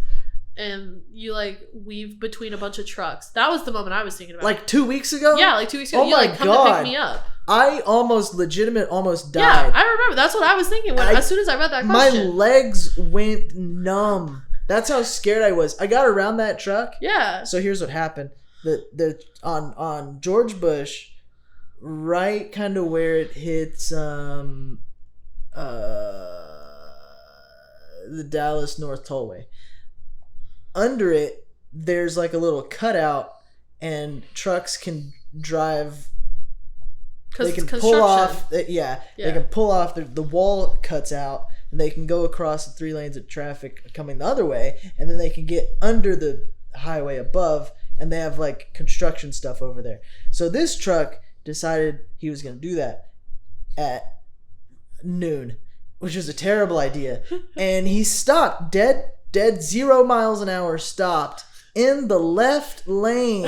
And you, like, weave between a bunch of trucks. That was the moment I was thinking about. Like 2 weeks ago? Yeah, like 2 weeks ago. Oh you, my like, come God. to pick me up. I almost died. Yeah, I remember. That's what I was thinking as soon as I read that question. My legs went numb. That's how scared I was. I got around that truck. Yeah. So here's what happened. On George Bush, right kind of where it hits the Dallas North Tollway. Under it, there's like a little cutout, and trucks can drive. They can pull off. They can pull off. The wall cuts out, and they can go across the 3 lanes of traffic coming the other way, and then they can get under the highway above, and they have like construction stuff over there. So this truck decided he was going to do that at noon, which was a terrible idea, and he stopped dead 0 miles an hour. Stopped in the left lane.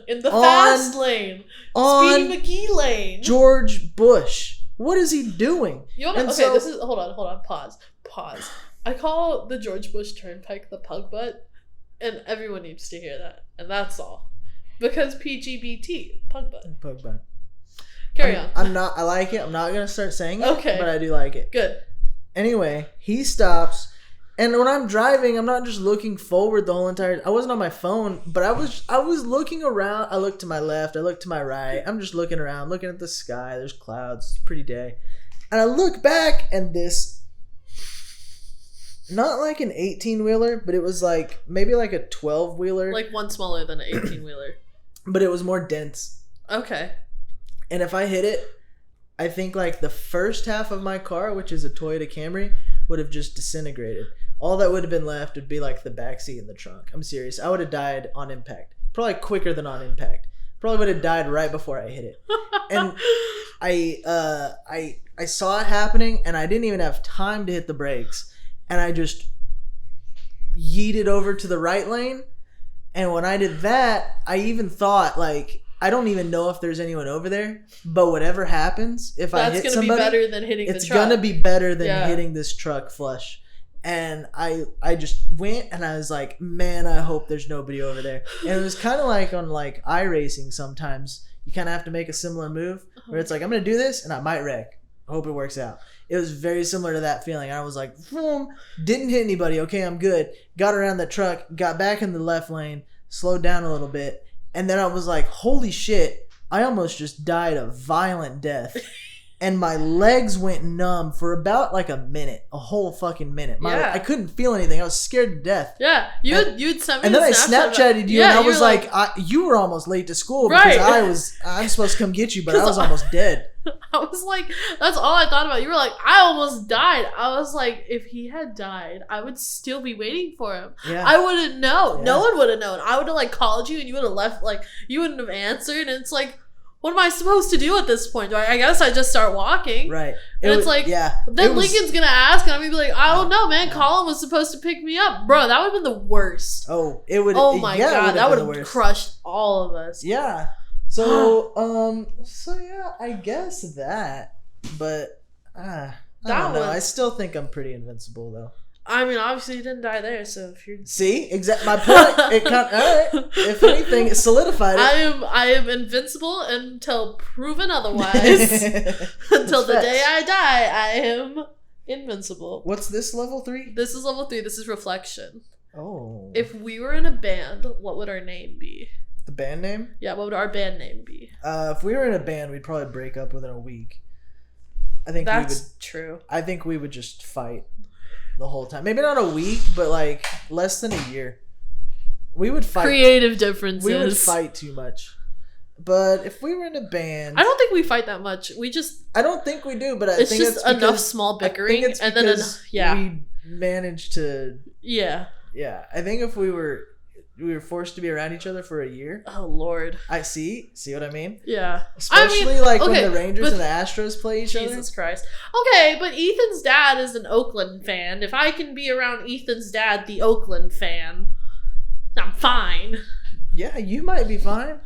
In the fast lane. Speedy McGee lane. George Bush. What is he doing? Hold on. Pause. I call the George Bush Turnpike the pug butt, and everyone needs to hear that. And that's all. Because PGBT, pug butt. Pug butt. Carry on. I like it. I'm not going to start saying it. Okay. But I do like it. Good. Anyway, he stops. And when I'm driving, I'm not just looking forward the whole entire... I wasn't on my phone, but I was looking around. I looked to my left. I looked to my right. I'm just looking around, looking at the sky. There's clouds. It's a pretty day. And I look back, and this... Not like an 18-wheeler, but it was like... Maybe like a 12-wheeler. Like one smaller than an 18-wheeler. But it was more dense. Okay. And if I hit it, I think like the first half of my car, which is a Toyota Camry, would have just disintegrated. All that would have been left would be like the backseat and the trunk. I'm serious. I would have died on impact. Probably quicker than on impact. Probably would have died right before I hit it. And I saw it happening, and I didn't even have time to hit the brakes, and I just yeeted over to the right lane. And when I did that, I even thought, like, I don't even know if there's anyone over there, but whatever happens, if I hit somebody, that's gonna be better than hitting the truck. It's gonna be better than hitting this truck flush. And I just went, and I was like, man, I hope there's nobody over there. And it was kind of like on like iRacing. Sometimes you kind of have to make a similar move where it's like, I'm gonna do this, and I might wreck. I hope it works out. It was very similar to that feeling. I was like, didn't hit anybody. Okay, I'm good. Got around the truck, got back in the left lane, slowed down a little bit. And then I was like, holy shit, I almost just died a violent death. And my legs went numb for about like a minute, a whole fucking minute. I couldn't feel anything. I was scared to death. Yeah, you'd send me. And then I Snapchatted you, and I was like, you were almost late to school because I'm supposed to come get you, but I was almost dead. I was like, that's all I thought about. You were like, I almost died. I was like, if he had died, I would still be waiting for him. Yeah. I wouldn't know. Yeah. No one would have known. I would have like called you, and you would have left. Like, you wouldn't have answered. And it's like, what am I supposed to do at this point? I guess I just start walking. Right. And it's like, then Lincoln's going to ask, and I'm going to be like, I don't know, man. Colin was supposed to pick me up. Bro, that would have been the worst. Oh, it would. Oh, my God. That would have crushed all of us. Yeah. So, yeah, I guess that. But, I don't know. I still think I'm pretty invincible, though. I mean, obviously you didn't die there, so if you're... See? Exactly. My point. All right. If anything, it solidified it. I am invincible until proven otherwise. Until the day I die, I am invincible. What's this, level 3? This is level 3. This is reflection. Oh. If we were in a band, what would our name be? The band name? Yeah, what would our band name be? If we were in a band, we'd probably break up within a week. I think that's true. I think we would just fight the whole time. Maybe not a week, but like less than a year. We would fight. Creative differences. We would fight too much. But if we were in a band, I don't think we fight that much. I don't think we do, but I think it's just enough small bickering, and then we managed to. Yeah. I think if we were forced to be around each other for a year. Oh Lord! I see what I mean. Yeah, especially when the Rangers and the Astros play each other. Jesus Christ. Okay, but Ethan's dad is an Oakland fan. If I can be around Ethan's dad, the Oakland fan, I'm fine. Yeah, you might be fine.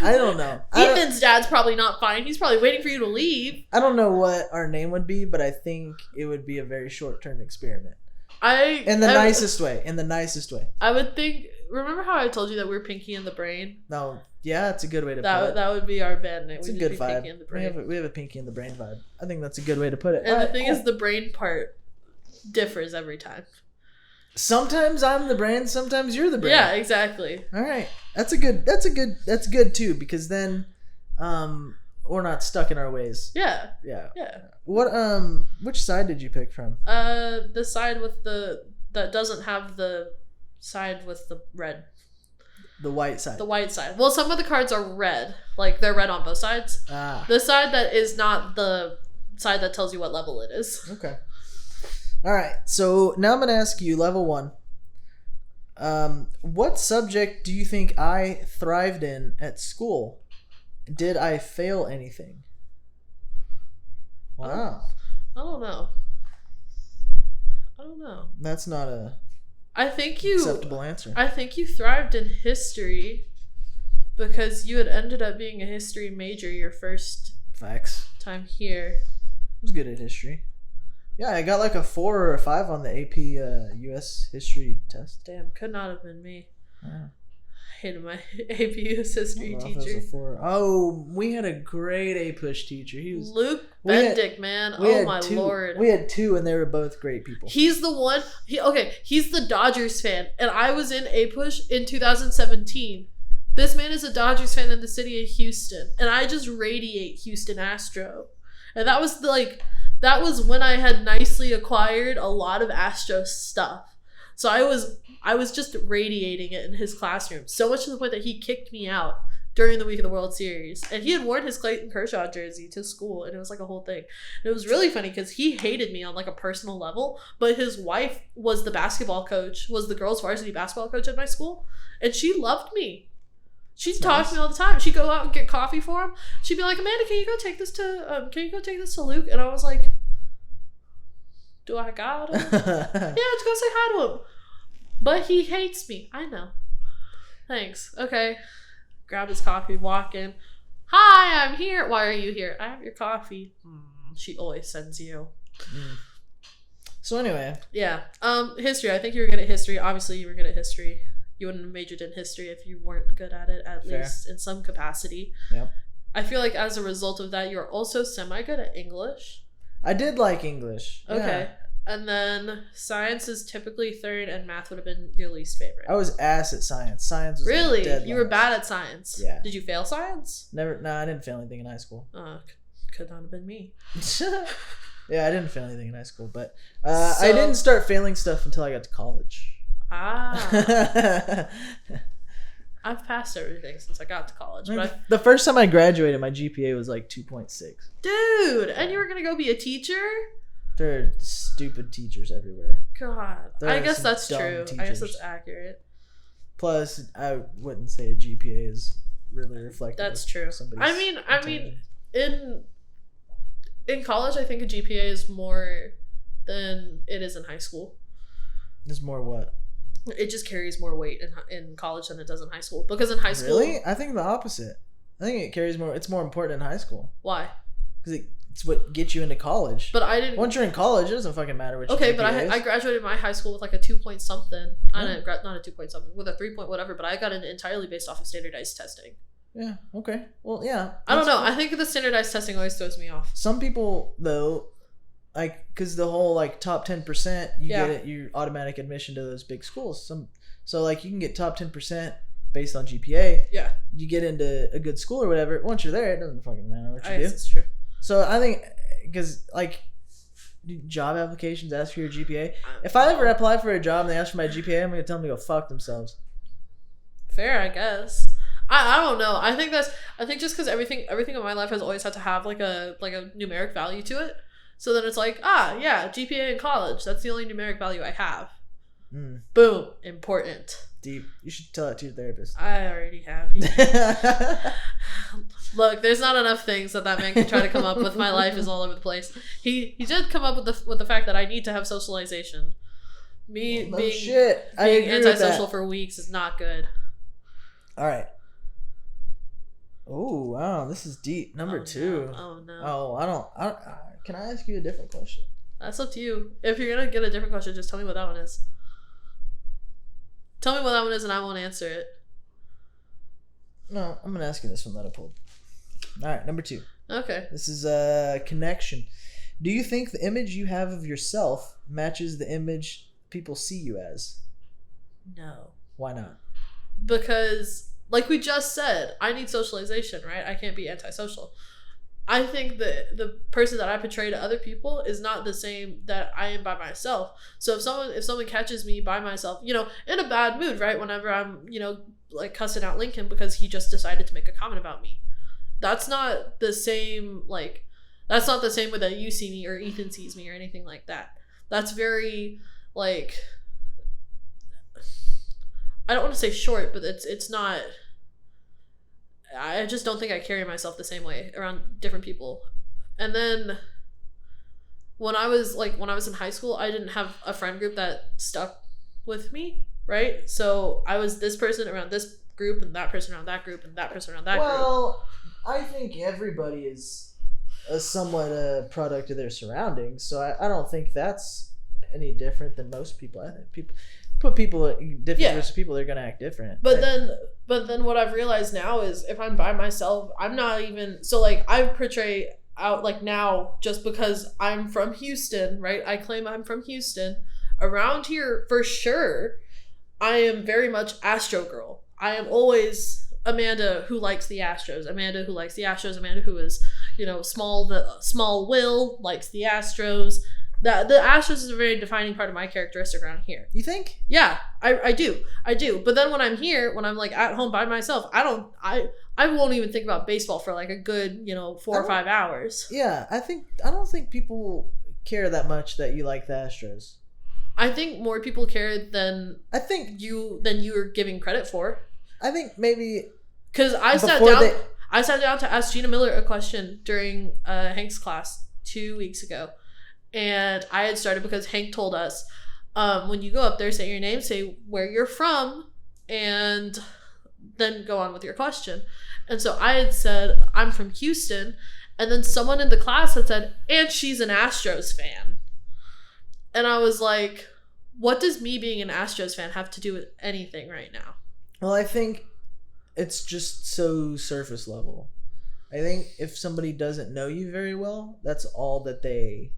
I don't know. Ethan's dad's probably not fine. He's probably waiting for you to leave. I don't know what our name would be, but I think it would be a very short-term experiment. In the nicest way. I would think. Remember how I told you that we're Pinky and the Brain? No, yeah, it's a good way to put it. That would be our band name. It's a good vibe. Pinky and the Brain. We have a Pinky and the Brain vibe. I think that's a good way to put it. And the thing is, the brain part differs every time. Sometimes I'm the brain, sometimes you're the brain. Yeah, exactly. All right, that's good too, because then, we're not stuck in our ways. Yeah. What which side did you pick from? The side with that doesn't have the side with the red. The white side. The white side. Well, some of the cards are red, like they're red on both sides. The side that is not the side that tells you what level it is. Okay. All right. So now I'm gonna ask you, level 1. What subject do you think I thrived in at school? Did I fail anything? Wow. I don't know. That's not a acceptable answer. I think you thrived in history because you had ended up being a history major your first time here. I was good at history. Yeah, I got like a 4 or a 5 on the AP US history test. Damn, could not have been me. Yeah. Hated my AP US history teacher. Oh, we had a great A-push teacher. He was Luke Bendick, man. Oh my Lord. We had 2 and they were both great people. He's the one. He's the Dodgers fan, and I was in A-push in 2017. This man is a Dodgers fan in the city of Houston, and I just radiate Houston Astro. And that was when I had nicely acquired a lot of Astro stuff. So I was just radiating it in his classroom, so much to the point that he kicked me out during the week of the World Series. And he had worn his Clayton Kershaw jersey to school, and it was like a whole thing. And it was really funny because he hated me on like a personal level, but his wife was the girls' varsity basketball coach at my school, and she loved me. She'd talk to me all the time. She'd go out and get coffee for him. She'd be like, Amanda, can you go take this to Luke? And I was like, do I got him? Yeah, let's go say hi to him. But he hates me. I know. Thanks. Okay. Grab his coffee, walk in. Hi, I'm here. Why are you here? I have your coffee. She always sends you. So anyway. Yeah. History. I think you were good at history. Obviously, you were good at history. You wouldn't have majored in history if you weren't good at it, at least in some capacity. Yep. I feel like as a result of that, you're also semi-good at English. I did like English. Okay. Yeah. And then science is typically third, and math would have been your least favorite. I was ass at science. Science was really? dead You were last. bad at science? Yeah. Did you fail science? Never. No, I didn't fail anything in high school. Could not have been me. Yeah, I didn't fail anything in high school, but I didn't start failing stuff until I got to college. I've passed everything since I got to college. But the first time I graduated, my GPA was like 2.6. Dude, and you were gonna go be a teacher? There are stupid teachers everywhere. God, I guess that's true. Teachers. I guess that's accurate. Plus, I wouldn't say a GPA is really reflective. That's true. I mean, in college, I think a GPA is more than it is in high school. It's more what? It just carries more weight in college than it does in high school. Because in high school... Really? I think the opposite. I think it carries more... It's more important in high school. Why? Because it's what gets you into college. But I didn't... Once you're in college, it doesn't fucking matter what Okay, your but GPA is. I graduated my high school with like a 2-point-something. Yeah. Not a 2-point-something. With a 3-point whatever. But I got it entirely based off of standardized testing. Yeah, okay. Well, yeah. I don't know. I think the standardized testing always throws me off. Some people, though... Like, because the whole, like, top 10%, you get it, your automatic admission to those big schools. So, like, you can get top 10% based on GPA. Yeah. You get into a good school or whatever. Once you're there, it doesn't fucking matter what you do. That's true. So, I think, because, like, job applications ask for your GPA. If I ever apply for a job and they ask for my GPA, I'm going to tell them to go fuck themselves. Fair, I guess. I don't know. I think just because everything in my life has always had to have, like a numeric value to it. So then it's like, GPA in college. That's the only numeric value I have. Boom. Important. Deep. You should tell that to your therapist. I already have. Look, there's not enough things that man can try to come up with. My life is all over the place. He did come up with the fact that I need to have socialization. Being antisocial for weeks is not good. All right. Oh, wow. This is deep. Number 2. No. Oh, no. Oh, can I ask you a different question? That's up to you. If you're going to get a different question, just tell me what that one is. Tell me what that one is and I won't answer it. No, I'm going to ask you this one that I pulled. All right, number 2. Okay. This is a connection. Do you think the image you have of yourself matches the image people see you as? No. Why not? Because, like we just said, I need socialization, right? I can't be antisocial. I think that the person that I portray to other people is not the same that I am by myself. So if someone catches me by myself, in a bad mood, right? Whenever I'm, like cussing out Lincoln because he just decided to make a comment about me. That's not the same, that's not the same way that you see me or Ethan sees me or anything like that. That's very, I don't want to say short, but it's not... I just don't think I carry myself the same way around different people. And then when I was in high school, I didn't have a friend group that stuck with me, right? So I was this person around this group and that person around that group and that person around that group. Well, I think everybody is somewhat a product of their surroundings, so I don't think that's any different than most people. I think different groups of people, they're gonna act different. But then what I've realized now is if I'm by myself, I'm not even I portray out now just because I'm from Houston, right? I claim I'm from Houston. Around here, for sure, I am very much Astro girl. I am always Amanda who likes the Astros. Amanda who likes the Astros. Amanda who is, small Will likes the Astros. The Astros is a very defining part of my characteristic around here. You think? Yeah, I do. But then when I'm here, when I'm at home by myself, I won't even think about baseball for a good 4 or 5 hours. Yeah, I don't think people care that much that you like the Astros. I think more people care than I think you're giving credit for. I think maybe Because I sat down to ask Gina Miller a question during Hank's class 2 weeks ago. And I had started because Hank told us, when you go up there, say your name, say where you're from, and then go on with your question. And so I had said, I'm from Houston. And then someone in the class had said, and she's an Astros fan. And I was like, what does me being an Astros fan have to do with anything right now? Well, I think it's just so surface level. I think if somebody doesn't know you very well, that's all that they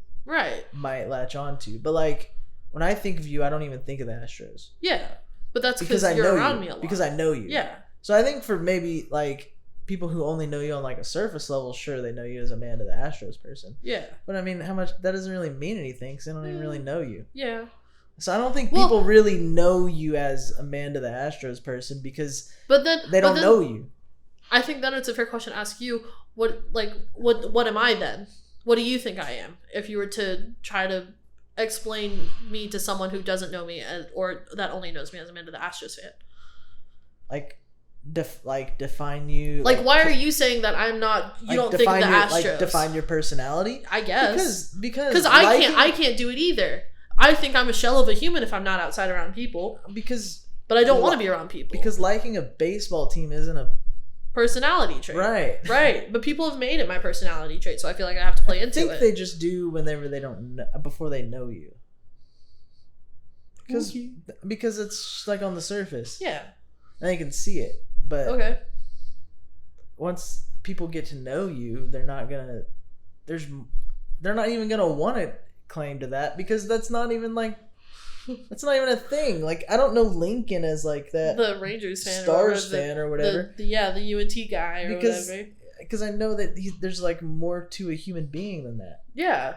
might latch on to. But like, when I think of you, I don't even think of the Astros. Yeah, but that's because you're around me a lot. Because I know you. Yeah. So I think for maybe like people who only know you on like a surface level, sure, they know you as Amanda the Astros person. Yeah. But I mean, how much, that doesn't really mean anything because they don't even really know you. Yeah. So I don't think people really know you as Amanda the Astros person because they don't know you. I think then it's a fair question to ask you, what am I then? What do you think I am? If you were to try to explain me to someone who doesn't know me or that only knows me as Amanda the Astros fan. Define you. Like why are you saying that I'm not, you don't think the Astros? Like define your personality? I guess. Because I can't do it either. I think I'm a shell of a human if I'm not outside around people. But I don't want to be around people. Because liking a baseball team isn't a personality trait. Right. But people have made it my personality trait, so I feel like I have to play into it. I think they just do whenever they don't know, before they know you. Because it's like on the surface. Yeah. And they can see it. But once people get to know you, they're not even gonna want to claim to that because that's not even a thing. Like I don't know Lincoln as like that the Rangers fan Stars fan or whatever. The UNT guy or whatever. Because I know that there's like more to a human being than that. Yeah.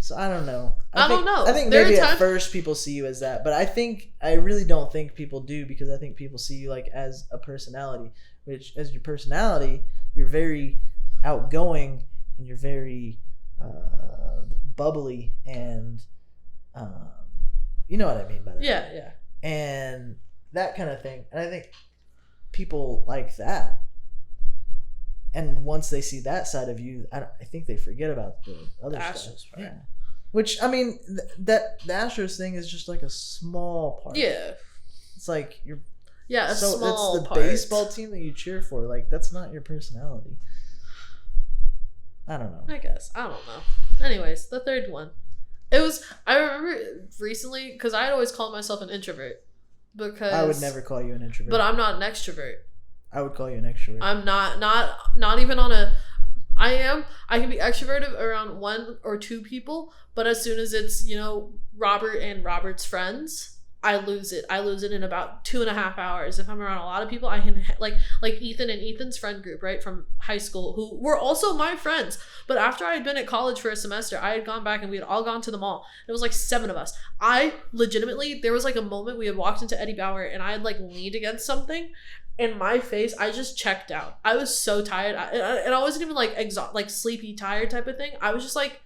So I don't know. I don't know. I think maybe at first people see you as that, but I really don't think people do because I think people see you like as a personality, which as your personality, you're very outgoing and you're very bubbly and you know what I mean by that. Yeah. And that kind of thing. And I think people like that. And once they see that side of you, I think they forget about the other stuff. Right? Yeah. Which, I mean, the Astros thing is just like a small part. Yeah. It's like you're... Yeah, small it's the part. baseball team that you cheer for. Like, that's not your personality. I don't know. I guess. I don't know. Anyways, the third one. I remember recently, because I had always called myself an introvert. Because I would never call you an introvert. But I'm not an extrovert. I would call you an extrovert. I'm not even on a... I can be extroverted around one or two people, but as soon as it's, Robert and Robert's friends, I lose it. I lose it in about 2.5 hours. If I'm around a lot of people, I can, like Ethan and Ethan's friend group, right, from high school, who were also my friends. But after I had been at college for a semester, I had gone back and we had all gone to the mall. It was like 7 of us. I legitimately, there was like a moment we had walked into Eddie Bauer and I had like leaned against something. In my face, I just checked out. I was so tired. And I wasn't even like sleepy, tired type of thing. I was just like,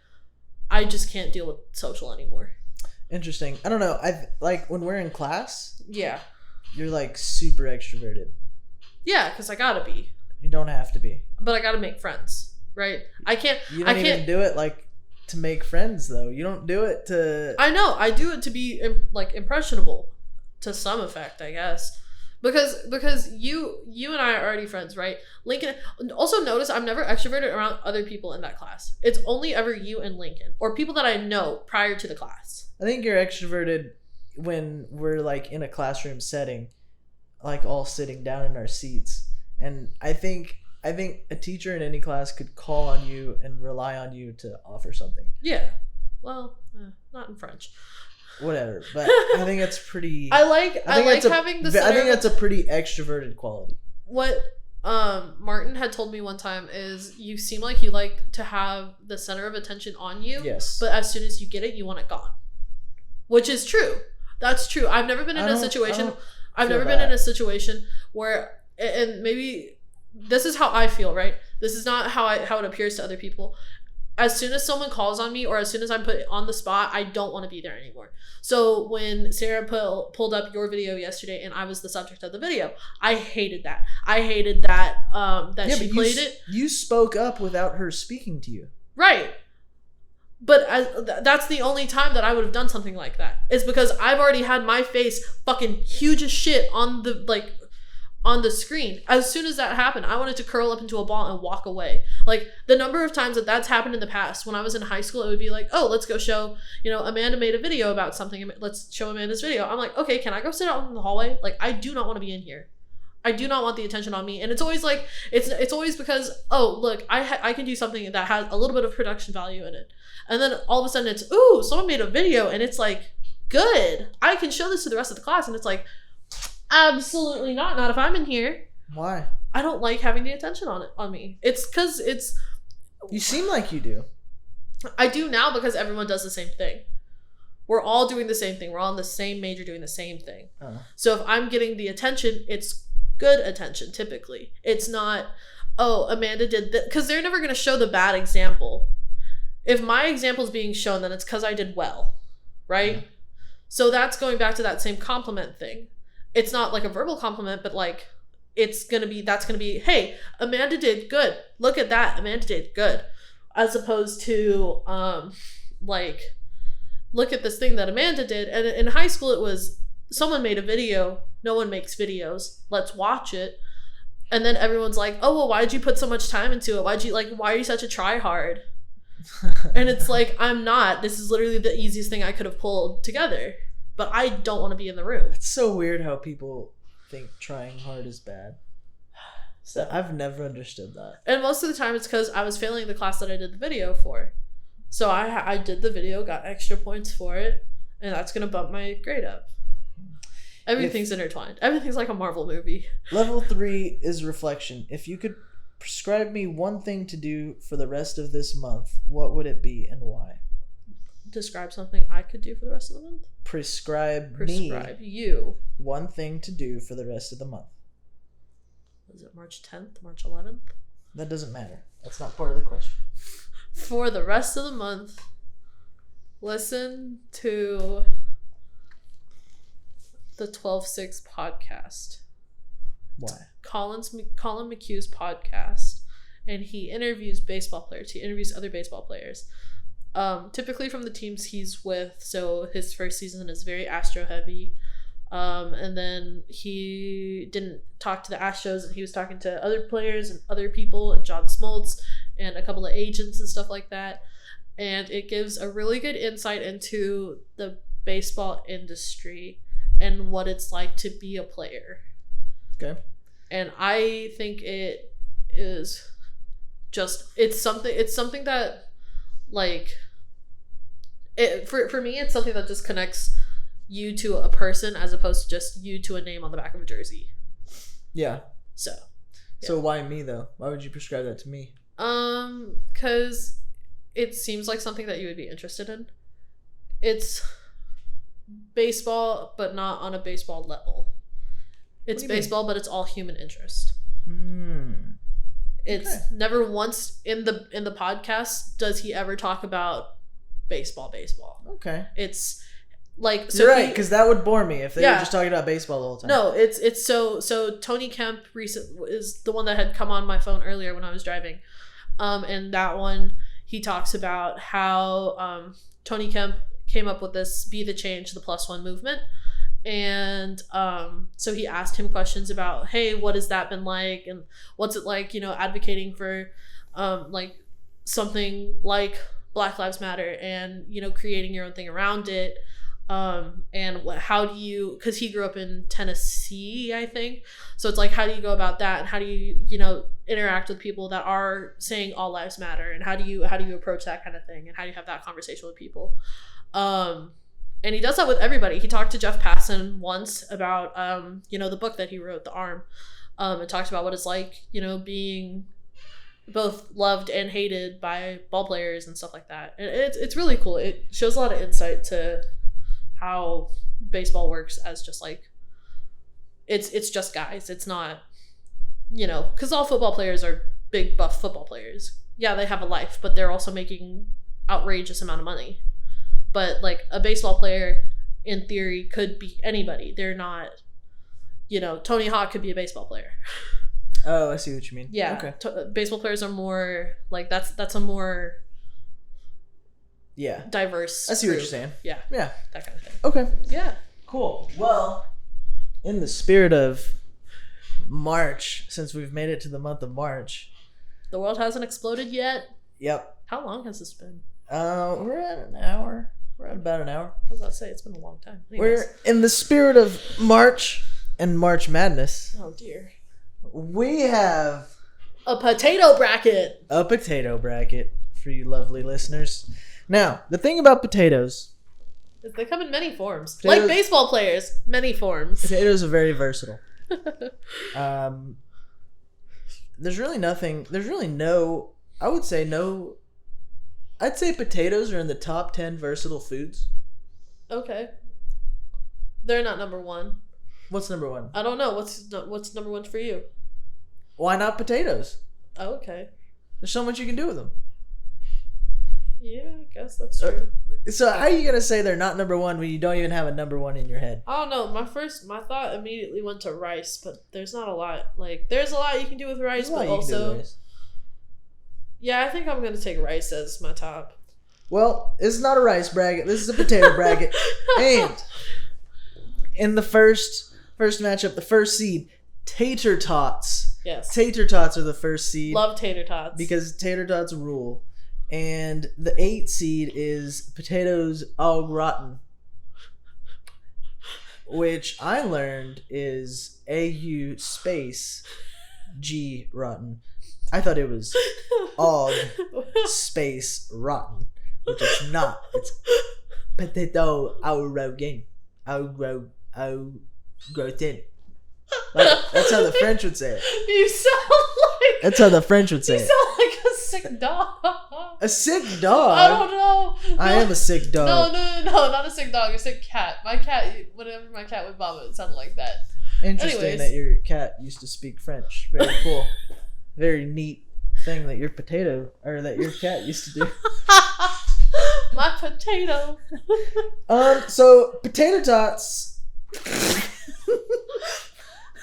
I just can't deal with social anymore. Interesting. I don't know. Like when we're in class. Yeah. You're like super extroverted. Yeah, because I gotta be. You don't have to be. But I gotta make friends, right? I can't. You don't even do it like to make friends though. You don't do it to. I know. I do it to be like impressionable, to some effect, I guess. Because you and I are already friends, right? Lincoln. Also notice I'm never extroverted around other people in that class. It's only ever you and Lincoln, or people that I know prior to the class. I think you're extroverted when we're like in a classroom setting, like all sitting down in our seats. And I think a teacher in any class could call on you and rely on you to offer something. Yeah. Well, not in French. Whatever, but I think it's pretty. I like having the center. I think that's a pretty extroverted quality. What Martin had told me one time is you seem like you like to have the center of attention on you. Yes. But as soon as you get it, you want it gone. Which is true. That's true. I've never been in a situation. I've never been in a situation where, and maybe this is how I feel, right? This is not how it appears to other people. as soon as someone calls on me or as soon as I'm put on the spot, I don't want to be there anymore. So when Sarah pulled up your video yesterday and I was the subject of the video, I hated that. I hated that she played it. You spoke up without her speaking to you. Right. But that's the only time that I would have done something like that. Is because I've already had my face fucking huge as shit on the screen. As soon as that happened, I wanted to curl up into a ball and walk away. Like, the number of times that that's happened in the past, when I was in high school, it would be like, oh, let's go show, Amanda made a video about something. Let's show Amanda's video. I'm like, okay, can I go sit out in the hallway? Like, I do not want to be in here. I do not want the attention on me. And it's always like, it's always because, oh, look, I can do something that has a little bit of production value in it. And then all of a sudden it's, ooh, someone made a video and it's like, good. I can show this to the rest of the class. And it's like, absolutely not. Not if I'm in here. Why? I don't like having the attention on me. It's because it's... You seem like you do. I do now because everyone does the same thing. We're all doing the same thing. We're all in the same major doing the same thing. So if I'm getting the attention, it's good attention, typically. It's not, oh, Amanda did that. Because they're never going to show the bad example. If my example is being shown, then it's because I did well. Right? Yeah. So that's going back to that same compliment thing. It's not like a verbal compliment, but like, that's going to be, hey, Amanda did good. Look at that. Amanda did good. As opposed to, look at this thing that Amanda did. And in high school, it was, someone made a video. No one makes videos. Let's watch it. And then everyone's like, oh, well, why did you put so much time into it? Why are you such a tryhard? And it's like, I'm not. This is literally the easiest thing I could have pulled together. But I don't want to be in the room. It's so weird how people think trying hard is bad. So I've never understood that. And most of the time it's because I was failing the class that I did the video for. So I did the video, got extra points for it, and that's going to bump my grade up. Everything's intertwined. Everything's like a Marvel movie. Level 3 is reflection. If you could prescribe me one thing to do for the rest of this month, what would it be and why? Describe something I could do for the rest of the month? Prescribe you one thing to do for the rest of the month. Is it March 10th? March 11th? That doesn't matter. That's not part of the question. For the rest of the month, listen to the 12-6 podcast. Why? Colin McHugh's podcast, and he interviews baseball players. He interviews other baseball players. Typically from the teams he's with. So his first season is very Astro heavy. And then he didn't talk to the Astros, and he was talking to other players and other people, and John Smoltz and a couple of agents and stuff like that. And it gives a really good insight into the baseball industry and what it's like to be a player. Okay. And I think it is just, it's something that, like, for me, it's something that just connects you to a person as opposed to just you to a name on the back of a jersey. Yeah. So why me though? Why would you prescribe that to me? Because it seems like something that you would be interested in. It's baseball, but not on a baseball level. It's baseball, but it's all human interest. It's okay. Never once in the podcast does he ever talk about baseball. Okay. It's like, so you're right, because that would bore me if they were just talking about baseball the whole time. No, it's so Tony Kemp is the one that had come on my phone earlier when I was driving. And that one, he talks about how Tony Kemp came up with this Be the Change, the +1 movement. And so he asked him questions about, hey, what has that been like, and what's it like, advocating for like something like Black Lives Matter, and creating your own thing around it, and how do you, because he grew up in Tennessee, I think, so it's like, how do you go about that, and how do you interact with people that are saying all lives matter, and how do you approach that kind of thing, and how do you have that conversation with people. And he does that with everybody. He talked to Jeff Passan once about, the book that he wrote, The Arm, and talked about what it's like, being both loved and hated by ball players and stuff like that. And it's really cool. It shows a lot of insight to how baseball works as just like, it's just guys. It's not, because all football players are big buff football players. yeah, they have a life, but they're also making outrageous amount of money. But like a baseball player, in theory, could be anybody. They're not, Tony Hawk could be a baseball player. Oh, I see what you mean. Yeah. Okay. Baseball players are more like that's a more diverse. I see group. what you're saying. Yeah. Yeah. That kind of thing. Okay. Yeah. Cool. Well, in the spirit of March, since we've made it to the month of March. The world hasn't exploded yet? Yep. How long has this been? We're at an hour. We're at about an hour. I was about to say, it's been a long time. Anyways. We're in the spirit of March and March Madness. Oh, dear. We have a potato bracket. A potato bracket for you lovely listeners. Now, the thing about potatoes is they come in many forms. Potatoes, like baseball players, many forms. Potatoes are very versatile. There's really no, I'd say potatoes are in the top 10 versatile foods. Okay. They're not number one. What's number one? I don't know. What's number one for you? Why not potatoes? Oh, okay. There's so much you can do with them. Yeah, I guess that's true. So how are you going to say they're not number one when you don't even have a number one in your head? I don't know. My thought immediately went to rice, but there's not a lot. Like, there's a lot you can do with rice, but also... Yeah, I think I'm going to take rice as my top. Well, it's not a rice bracket. This is a potato bracket. And in the first matchup, the first seed, tater tots. Yes. Tater tots are the first seed. Love tater tots. Because tater tots rule. And the 8 seed is potatoes au gratin, which I learned is AU space G rotten. I thought it was aug space rotten, which it's not. It's potato au gratin. Au gratin. Like, that's how the French would say it. You sound like... That's how the French would say it. You sound like a sick dog. A sick dog? I don't know. I am a sick dog. No, not a sick dog. A sick cat. My cat, whenever my cat would vomit, it sounded like that. Interesting that your cat used to speak French. Very cool. Very neat thing that your cat used to do. My potato. So potato tots.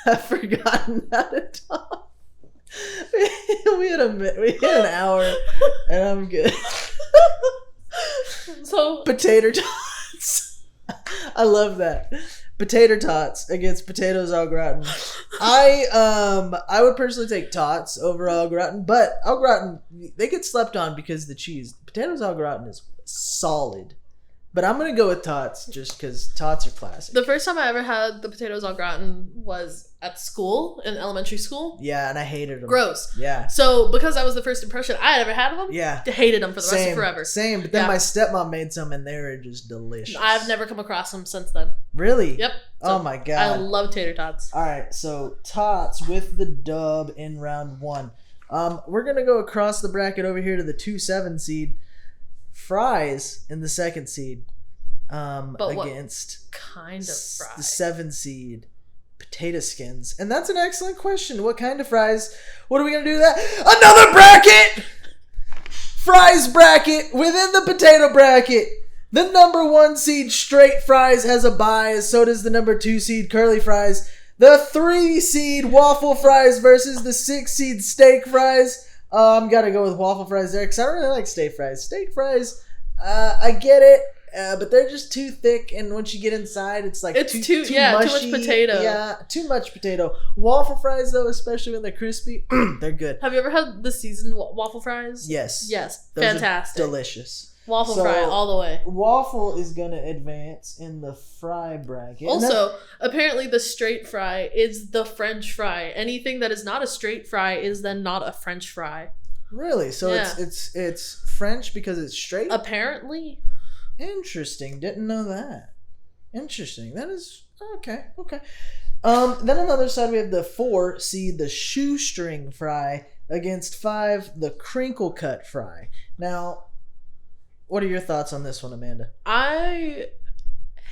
I've forgotten how to talk. We hit an hour, and I'm good. So potato tots. I love that. Potato tots against potatoes au gratin. I would personally take tots over au gratin, but au gratin, they get slept on because the cheese. Potatoes au gratin is solid. But I'm going to go with tots just because tots are classic. The first time I ever had the potatoes au gratin was at school, in elementary school. Yeah, and I hated them. Gross. Yeah. So, because that was the first impression I had ever had of them, yeah, I hated them for the rest of forever. Same, but then my stepmom made some and they were just delicious. I've never come across them since then. Really? Yep. So oh my god. I love tater tots. Alright, so tots with the dub in round 1. We're going to go across the bracket over here to the 2-7 seed. Fries in the 2nd seed. But against what kind of fries? The 7 seed. Potato skins. And that's an excellent question. What kind of fries? What are we going to do that? Another bracket! Fries bracket within the potato bracket. The number 1 seed straight fries has a bye, so does the number 2 seed curly fries. The 3 seed waffle fries versus the 6 seed steak fries. I'm got to go with waffle fries there because I don't really like steak fries. Steak fries, I get it. But they're just too thick, and once you get inside, it's like too mushy. Too much potato. Yeah, too much potato. Waffle fries, though, especially when they're crispy, they're good. Have you ever had the seasoned waffle fries? Yes. Yes. Those fantastic. Delicious. Waffle fry all the way. Waffle is going to advance in the fry bracket. Also, apparently the straight fry is the French fry. Anything that is not a straight fry is then not a French fry. Really? So it's French because it's straight? Apparently. Interesting. Didn't know that. Interesting. That is okay. Then on the other side we have the 4 seed, the shoestring fry, against 5, the crinkle cut fry. Now, what are your thoughts on this one, Amanda? I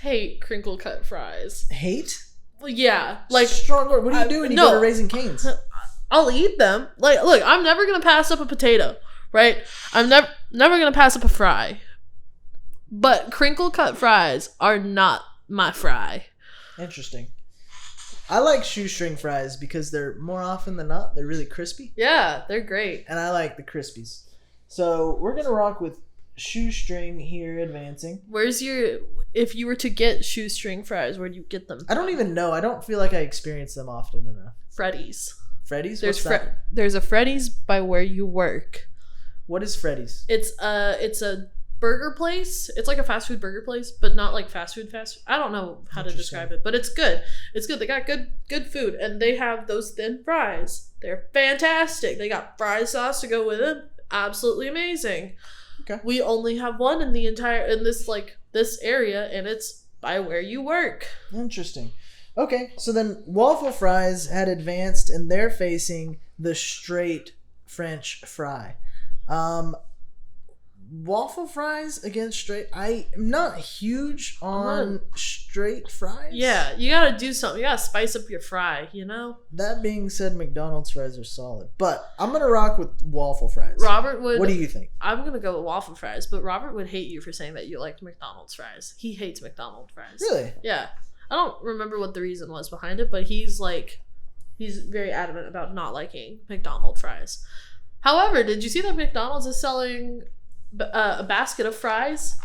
hate crinkle cut fries. Hate? Well, yeah, like strong word. What do you do when you go to Raising Cane's? I'll eat them. Like, look, I'm never gonna pass up a potato. right? I'm never gonna pass up a fry. But crinkle cut fries are not my fry. Interesting. I like shoestring fries because they're more often than not, they're really crispy. Yeah, they're great. And I like the crispies. So we're going to rock with shoestring here advancing. If you were to get shoestring fries, where'd you get them from? I don't even know. I don't feel like I experience them often enough. Freddy's. Freddy's? What's that? There's a Freddy's by where you work. What is Freddy's? It's a burger place. It's like a fast food burger place, but not like fast food. I don't know how to describe it, but it's good. It's good. They got good food, and they have those thin fries. They're fantastic. They got fry sauce to go with it. Absolutely amazing. Okay. We only have one in this area, and it's by where you work. Interesting. Okay, so then waffle fries had advanced, and they're facing the straight French fry. Waffle fries against straight. I am not huge on straight fries. Yeah, you gotta do something. You gotta spice up your fry, you know? That being said, McDonald's fries are solid. But I'm going to rock with waffle fries. What do you think? I'm gonna go with waffle fries, but Robert would hate you for saying that you liked McDonald's fries. He hates McDonald's fries. Really? Yeah. I don't remember what the reason was behind it, but he's very adamant about not liking McDonald's fries. However, did you see that McDonald's is selling a basket of fries?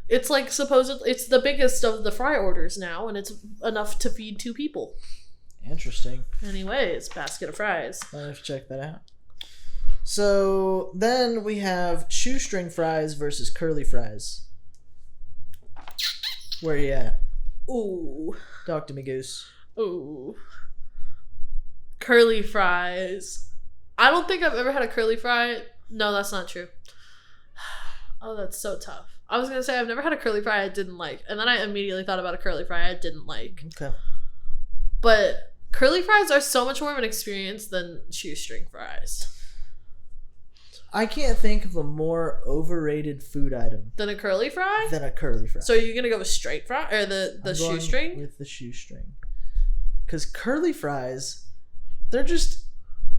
It's like it's the biggest of the fry orders now, and it's enough to feed 2 people. Interesting. Anyways, basket of fries. I'll have to check that out. So then we have shoestring fries versus curly fries. Where you at? Ooh. Talk to me, Goose. Ooh. Curly fries. I don't think I've ever had a curly fry. No, that's not true. Oh, that's so tough. I was gonna say I've never had a curly fry I didn't like, and then I immediately thought about a curly fry I didn't like. Okay. But curly fries are so much more of an experience than shoestring fries. I can't think of a more overrated food item Than a curly fry? than a curly fry. So you're gonna go with straight fry or the I'm going shoestring? with the shoestring. Because curly fries, they're just.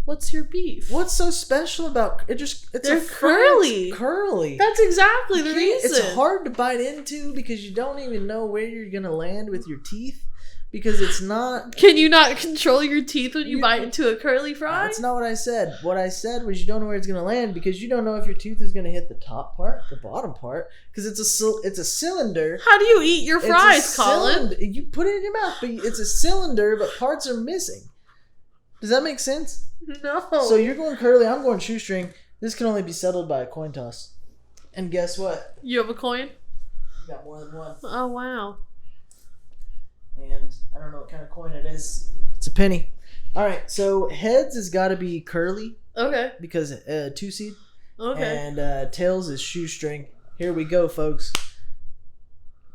What's your beef? What's so special about it? They're curly. It's curly. That's exactly the reason. It's hard to bite into because you don't even know where you're gonna land with your teeth because it's not. Can you not control your teeth when you bite into a curly fry? That's not what I said. What I said was you don't know where it's gonna land because you don't know if your tooth is gonna hit the top part, the bottom part, because it's a cylinder. How do you eat your fries, Colin? You put it in your mouth, but it's a cylinder, but parts are missing. Does that make sense? No. So you're going curly, I'm going shoestring. This can only be settled by a coin toss. And guess what? You have a coin? You got more than one. Oh, wow. And I don't know what kind of coin it is. It's a penny. Alright, so heads has got to be curly. Okay. Because 2-seed. Okay. And tails is shoestring. Here we go, folks.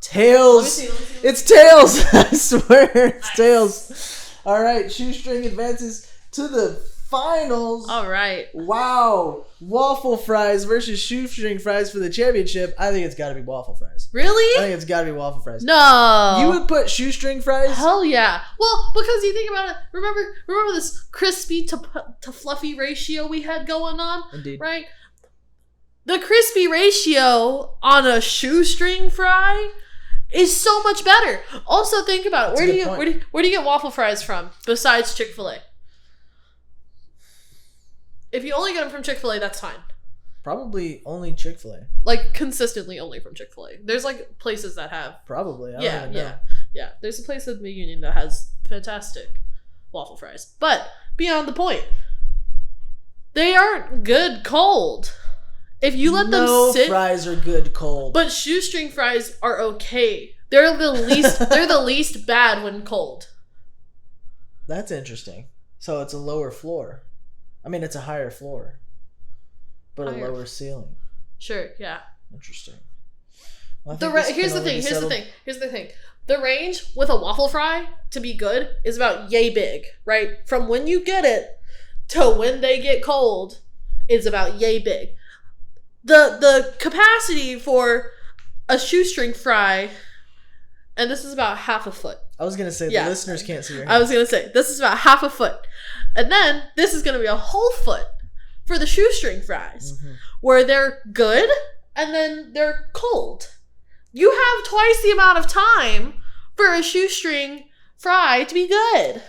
Tails! Let me see. It's tails! I swear, it's tails. Alright, shoestring advances to the finals. All right. Wow. Waffle fries versus shoestring fries for the championship. I think it's got to be waffle fries. Really? I think it's got to be waffle fries. No. You would put shoestring fries? Hell yeah. Well, because you think about it, remember this crispy to fluffy ratio we had going on? Indeed. Right? The crispy ratio on a shoestring fry is so much better. Also, think about it. Where do you get waffle fries from besides Chick-fil-A? If you only get them from Chick-fil-A, that's fine. Probably only Chick-fil-A. Like, consistently only from Chick-fil-A. There's, like, places that have... Probably. I don't even know. Yeah. There's a place in the Union that has fantastic waffle fries. But, beyond the point, they aren't good cold. If you let them sit... No fries are good cold. But shoestring fries are okay. They're the least bad when cold. That's interesting. So it's a lower floor. I mean, it's a higher floor, but a lower ceiling. Sure, yeah. Interesting. Well, here's the thing. The range with a waffle fry to be good is about yay big, right? From when you get it to when they get cold is about yay big. The capacity for a shoestring fry, and this is about half a foot. I was going to say, the listeners can't see your hands. I was going to say, this is about half a foot. And then, this is going to be a whole foot for the shoestring fries, where they're good and then they're cold. You have twice the amount of time for a shoestring fry to be good.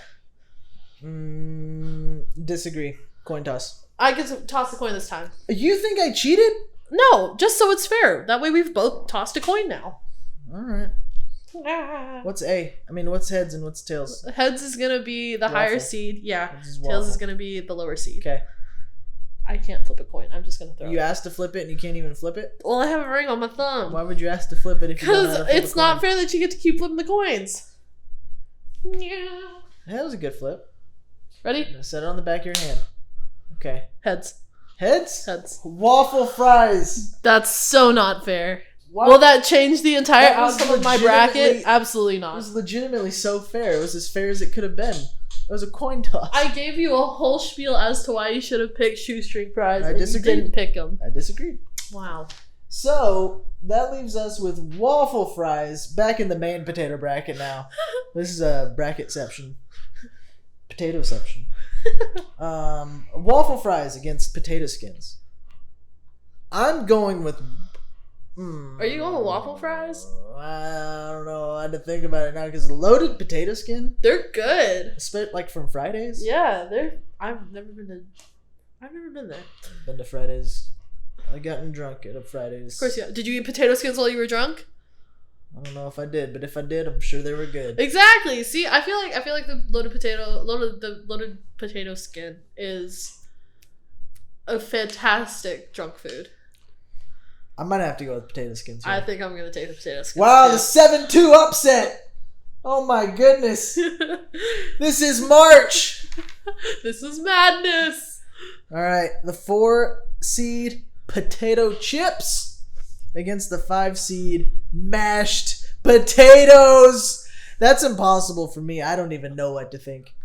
Disagree. Coin toss. I get to toss the coin this time. You think I cheated? No, just so it's fair. That way we've both tossed a coin now. All right. What's A? I mean, what's heads and what's tails? Heads is going to be the higher seed. Yeah. Tails waffle. is going to be the lower seed. Okay. I can't flip a coin. I'm just going to throw You it. asked to flip it and you can't even flip it? Well, I have a ring on my thumb. Why would you ask to flip it if you don't know how to Because flip it's a coin? not fair that you get to keep flipping the coins. Yeah. That was a good flip. Ready? Set it on the back of your hand. Okay. Heads. Heads? Heads. Waffle fries. That's so not fair. What? Will that change the entire That was outcome of my bracket? legitimately- Absolutely It not. was legitimately so fair. It was as fair as it could have been. It was a coin toss. I gave you a whole spiel as to why you should have picked shoestring fries. I and disagreed. You didn't pick them. I disagreed. Wow. So, that leaves us with waffle fries back in the main potato bracket now. This is a bracketception. Potatoception. Waffle fries against potato skins. I'm going with... Are you going with waffle fries? I don't know. I had to think about it now because loaded potato skin, They're good. like from Fridays. Yeah, they're. I've never been there. Been to Fridays. I gotten drunk at a Fridays. Of course, yeah. Did you eat potato skins while you were drunk? I don't know if I did, but if I did, I'm sure they were good. Exactly. See, I feel like the loaded potato skin is a fantastic drunk food. I might have to go with potato skins. I think I'm gonna take the potato skins. Wow, the 7-2 upset. Oh my goodness. This is March. This is madness. All right, the 4 seed potato chips against the 5 seed mashed potatoes. That's impossible for me. I don't even know what to think.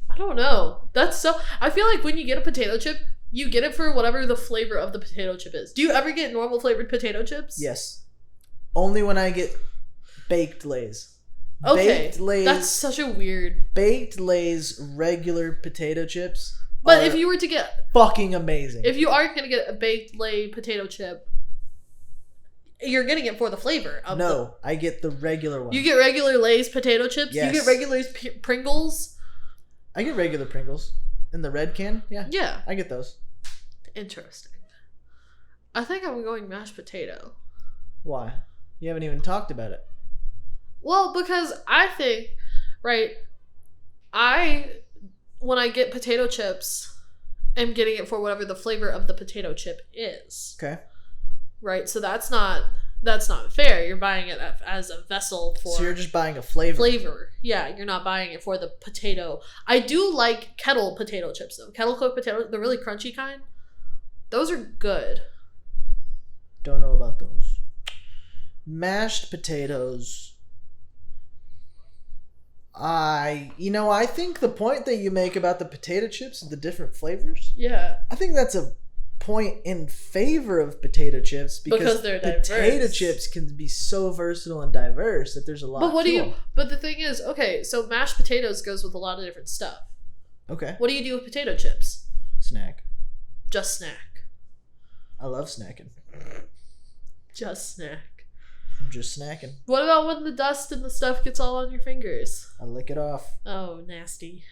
I don't know. I feel like when you get a potato chip, you get it for whatever the flavor of the potato chip is. Do you ever get normal flavored potato chips? Yes. Only when I get baked Lay's. Okay. Baked Lay's. That's such a weird. Baked Lay's regular potato chips. But if you were to get, fucking amazing. if you are gonna get a baked Lay potato chip, you're getting it for the flavor of No, I get the regular one. You get regular Lay's potato chips. Yes. You get regular Pringles. I get regular Pringles in the red can. Yeah. Yeah. I get those. Interesting. I think I'm going mashed potato. Why? You haven't even talked about it. Well, because I think, right, when I get potato chips, I'm getting it for whatever the flavor of the potato chip is. Okay. Right? So that's not fair. You're buying it as a vessel for... So you're just buying a flavor. Yeah, you're not buying it for the potato. I do like kettle potato chips, though. Kettle cooked potato, the really crunchy kind. Those are good. Don't know about those. Mashed potatoes. I think the point that you make about the potato chips and the different flavors, Yeah. I think that's a point in favor of potato chips because they're diverse. potato chips can be so versatile and diverse that there's a lot. But the thing is, okay, so mashed potatoes goes with a lot of different stuff. Okay. What do you do with potato chips? Snack. Just snack. I love snacking. Just snack. I'm just snacking. What about when the dust and the stuff gets all on your fingers? I lick it off. Oh, nasty.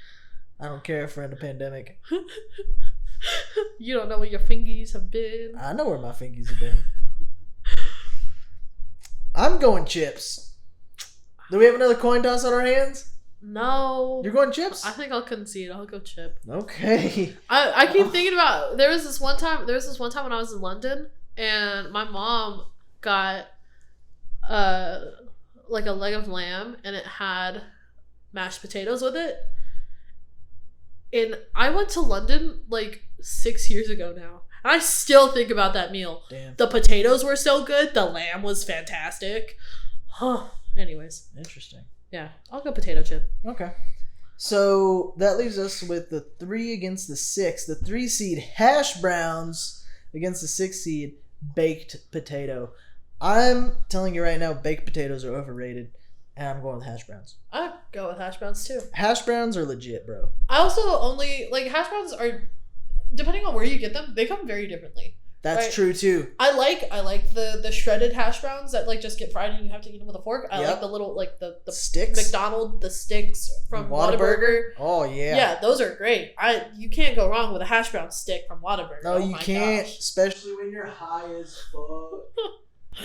I don't care if we're in a pandemic. You don't know where your fingies have been. I know where my fingies have been. I'm going chips. Do we have another coin toss on our hands? No. You're going chips? I think I'll concede. I'll go chip. Okay. I keep thinking about there was this one time when I was in London and my mom got like a leg of lamb and it had mashed potatoes with it. And I went to London like 6 years ago now. I still think about that meal. Damn. The potatoes were so good. The lamb was fantastic. Huh. Anyways. Interesting. Yeah. I'll go potato chip. Okay. So that leaves us with the 3 against the 6. The 3 seed hash browns against the 6 seed baked potato. I'm telling you right now, baked potatoes are overrated. And I'm going with hash browns. I'd go with hash browns too. Hash browns are legit, bro. I also only like hash browns are depending on where you get them, they come very differently. That's right? true too. I like the shredded hash browns that like just get fried and you have to eat them with a fork. I like the little like the sticks, the sticks from Whataburger. Oh yeah, yeah, those are great. You can't go wrong with a hash brown stick from Whataburger. No, you can't, especially when you're high as fuck.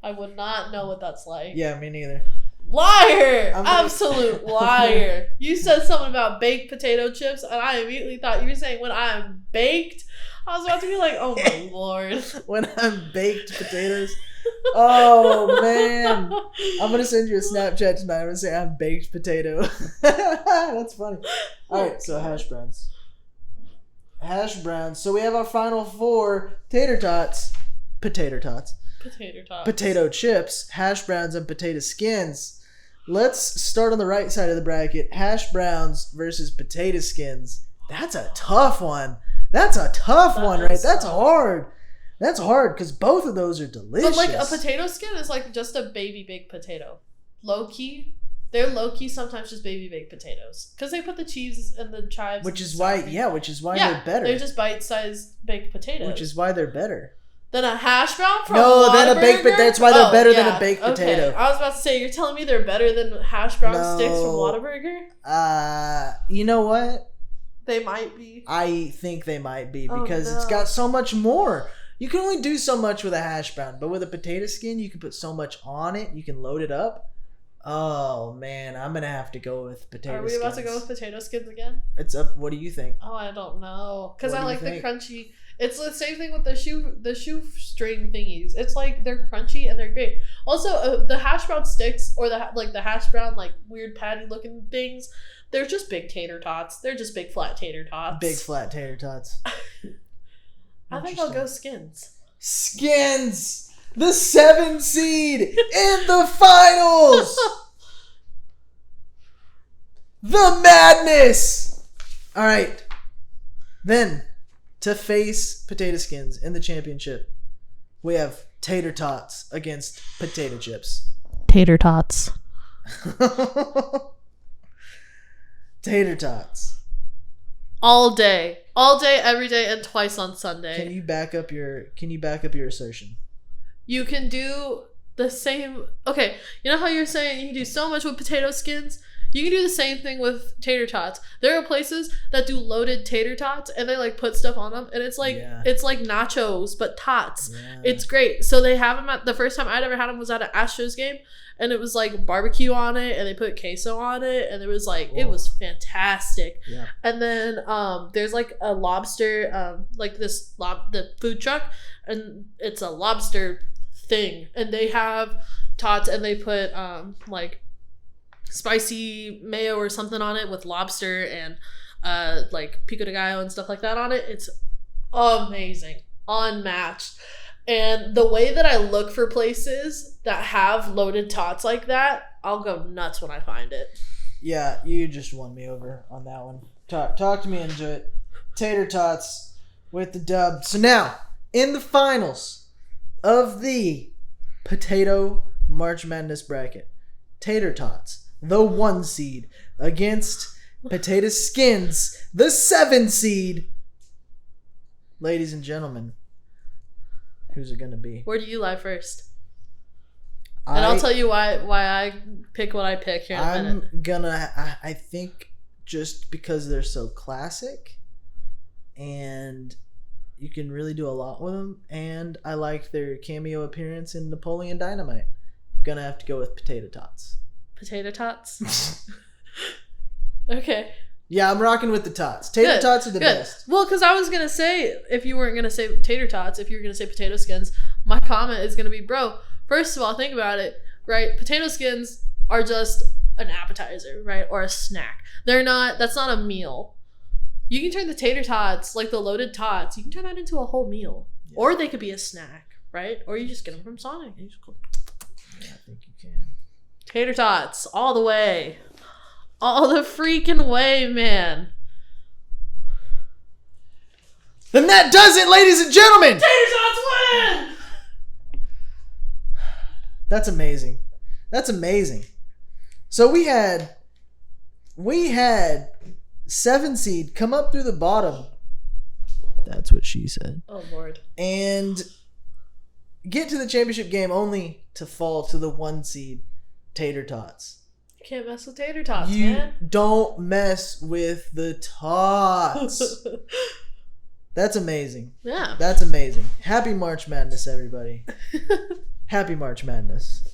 I would not know what that's like. Yeah, me neither. Liar! Absolute liar. You said something about baked potato chips, and I immediately thought you were saying when I'm baked. I was about to be like, oh my lord. When I'm baked potatoes. Oh man. I'm gonna send you a Snapchat tonight. I'm gonna say I'm baked potato. That's funny. Alright, so hash browns. Hash browns. So we have our final four: tater tots, potato tots, potato chips, hash browns, and potato skins. Let's start on the right side of the bracket. Hash browns versus potato skins. That's a tough one. That's a tough one, right? That's hard. That's hard because both of those are delicious. But like a potato skin is like just a baby baked potato. Low key. They're low key sometimes just baby baked potatoes because they put the cheese and the chives. Which is why they're better. They're just bite-sized baked potatoes. Which is why they're better. Than a hash brown from than a baked potato. That's why they're better than a baked potato. I was about to say, you're telling me they're better than hash brown sticks from Whataburger? You know what? They might be. I think they might be because it's got so much more. You can only do so much with a hash brown, but with a potato skin, you can put so much on it. You can load it up. Oh man, I'm gonna have to go with potato skins. Are we about to go with potato skins again? It's up. What do you think? Oh, I don't know. Because I like the crunchy. It's the same thing with the shoestring thingies. It's like they're crunchy and they're great. Also, the hash brown sticks or the hash brown like weird patty looking things, they're just big tater tots. They're just big flat tater tots. Big flat tater tots. I think I'll go skins. Skins, the 7 seed in the finals. The madness. All right, then. To face potato skins in the championship, we have tater tots against potato chips. Tater tots. Tater tots. All day, every day, and twice on Sunday. Can you back up your assertion? You can do the same. Okay, you know how you're saying you can do so much with potato skins? You can do the same thing with tater tots. There are places that do loaded tater tots and they like put stuff on them and it's like it's like nachos but tots. Yeah. It's great. So they have them at the first time I'd ever had them was at an Astros game and it was like barbecue on it and they put queso on it and it was like it was fantastic. Yeah. And then there's like a lobster like the food truck and it's a lobster thing and they have tots and they put like spicy mayo or something on it with lobster and like pico de gallo and stuff like that on it. It's amazing, unmatched. And the way that I look for places that have loaded tots like that, I'll go nuts when I find it. Yeah, you just won me over on that one. Talk to me into it. Tater tots with the dub. So now, in the finals of the Potato March Madness bracket, tater tots, the 1 seed, against potato skins, the 7 seed. Ladies and gentlemen, who's it gonna be? Where do you lie first? And I'll tell you why I pick what I pick here in a minute. I think just because they're so classic and you can really do a lot with them, and I like their cameo appearance in Napoleon Dynamite. Gonna have to go with potato tots. Potato tots? Okay. Yeah, I'm rocking with the tots. Tater tots are the best. Well, because I was going to say, if you weren't going to say tater tots, if you were going to say potato skins, my comment is going to be, bro, first of all, think about it, right? Potato skins are just an appetizer, right? Or a snack. That's not a meal. You can turn the tater tots, like the loaded tots, you can turn that into a whole meal. Yeah. Or they could be a snack, right? Or you just get them from Sonic. Yeah, I think you can. Tater tots, all the way. All the freaking way, man. Then that does it, ladies and gentlemen! Tater tots win! That's amazing. That's amazing. So we had 7 seed come up through the bottom That's what she said. Oh, Lord. And get to the championship game only to fall to the 1 seed Tater Tots. You can't mess with tater tots, You man. don't mess with the Tots. That's amazing. Yeah. That's amazing. Happy March Madness, everybody. Happy March Madness.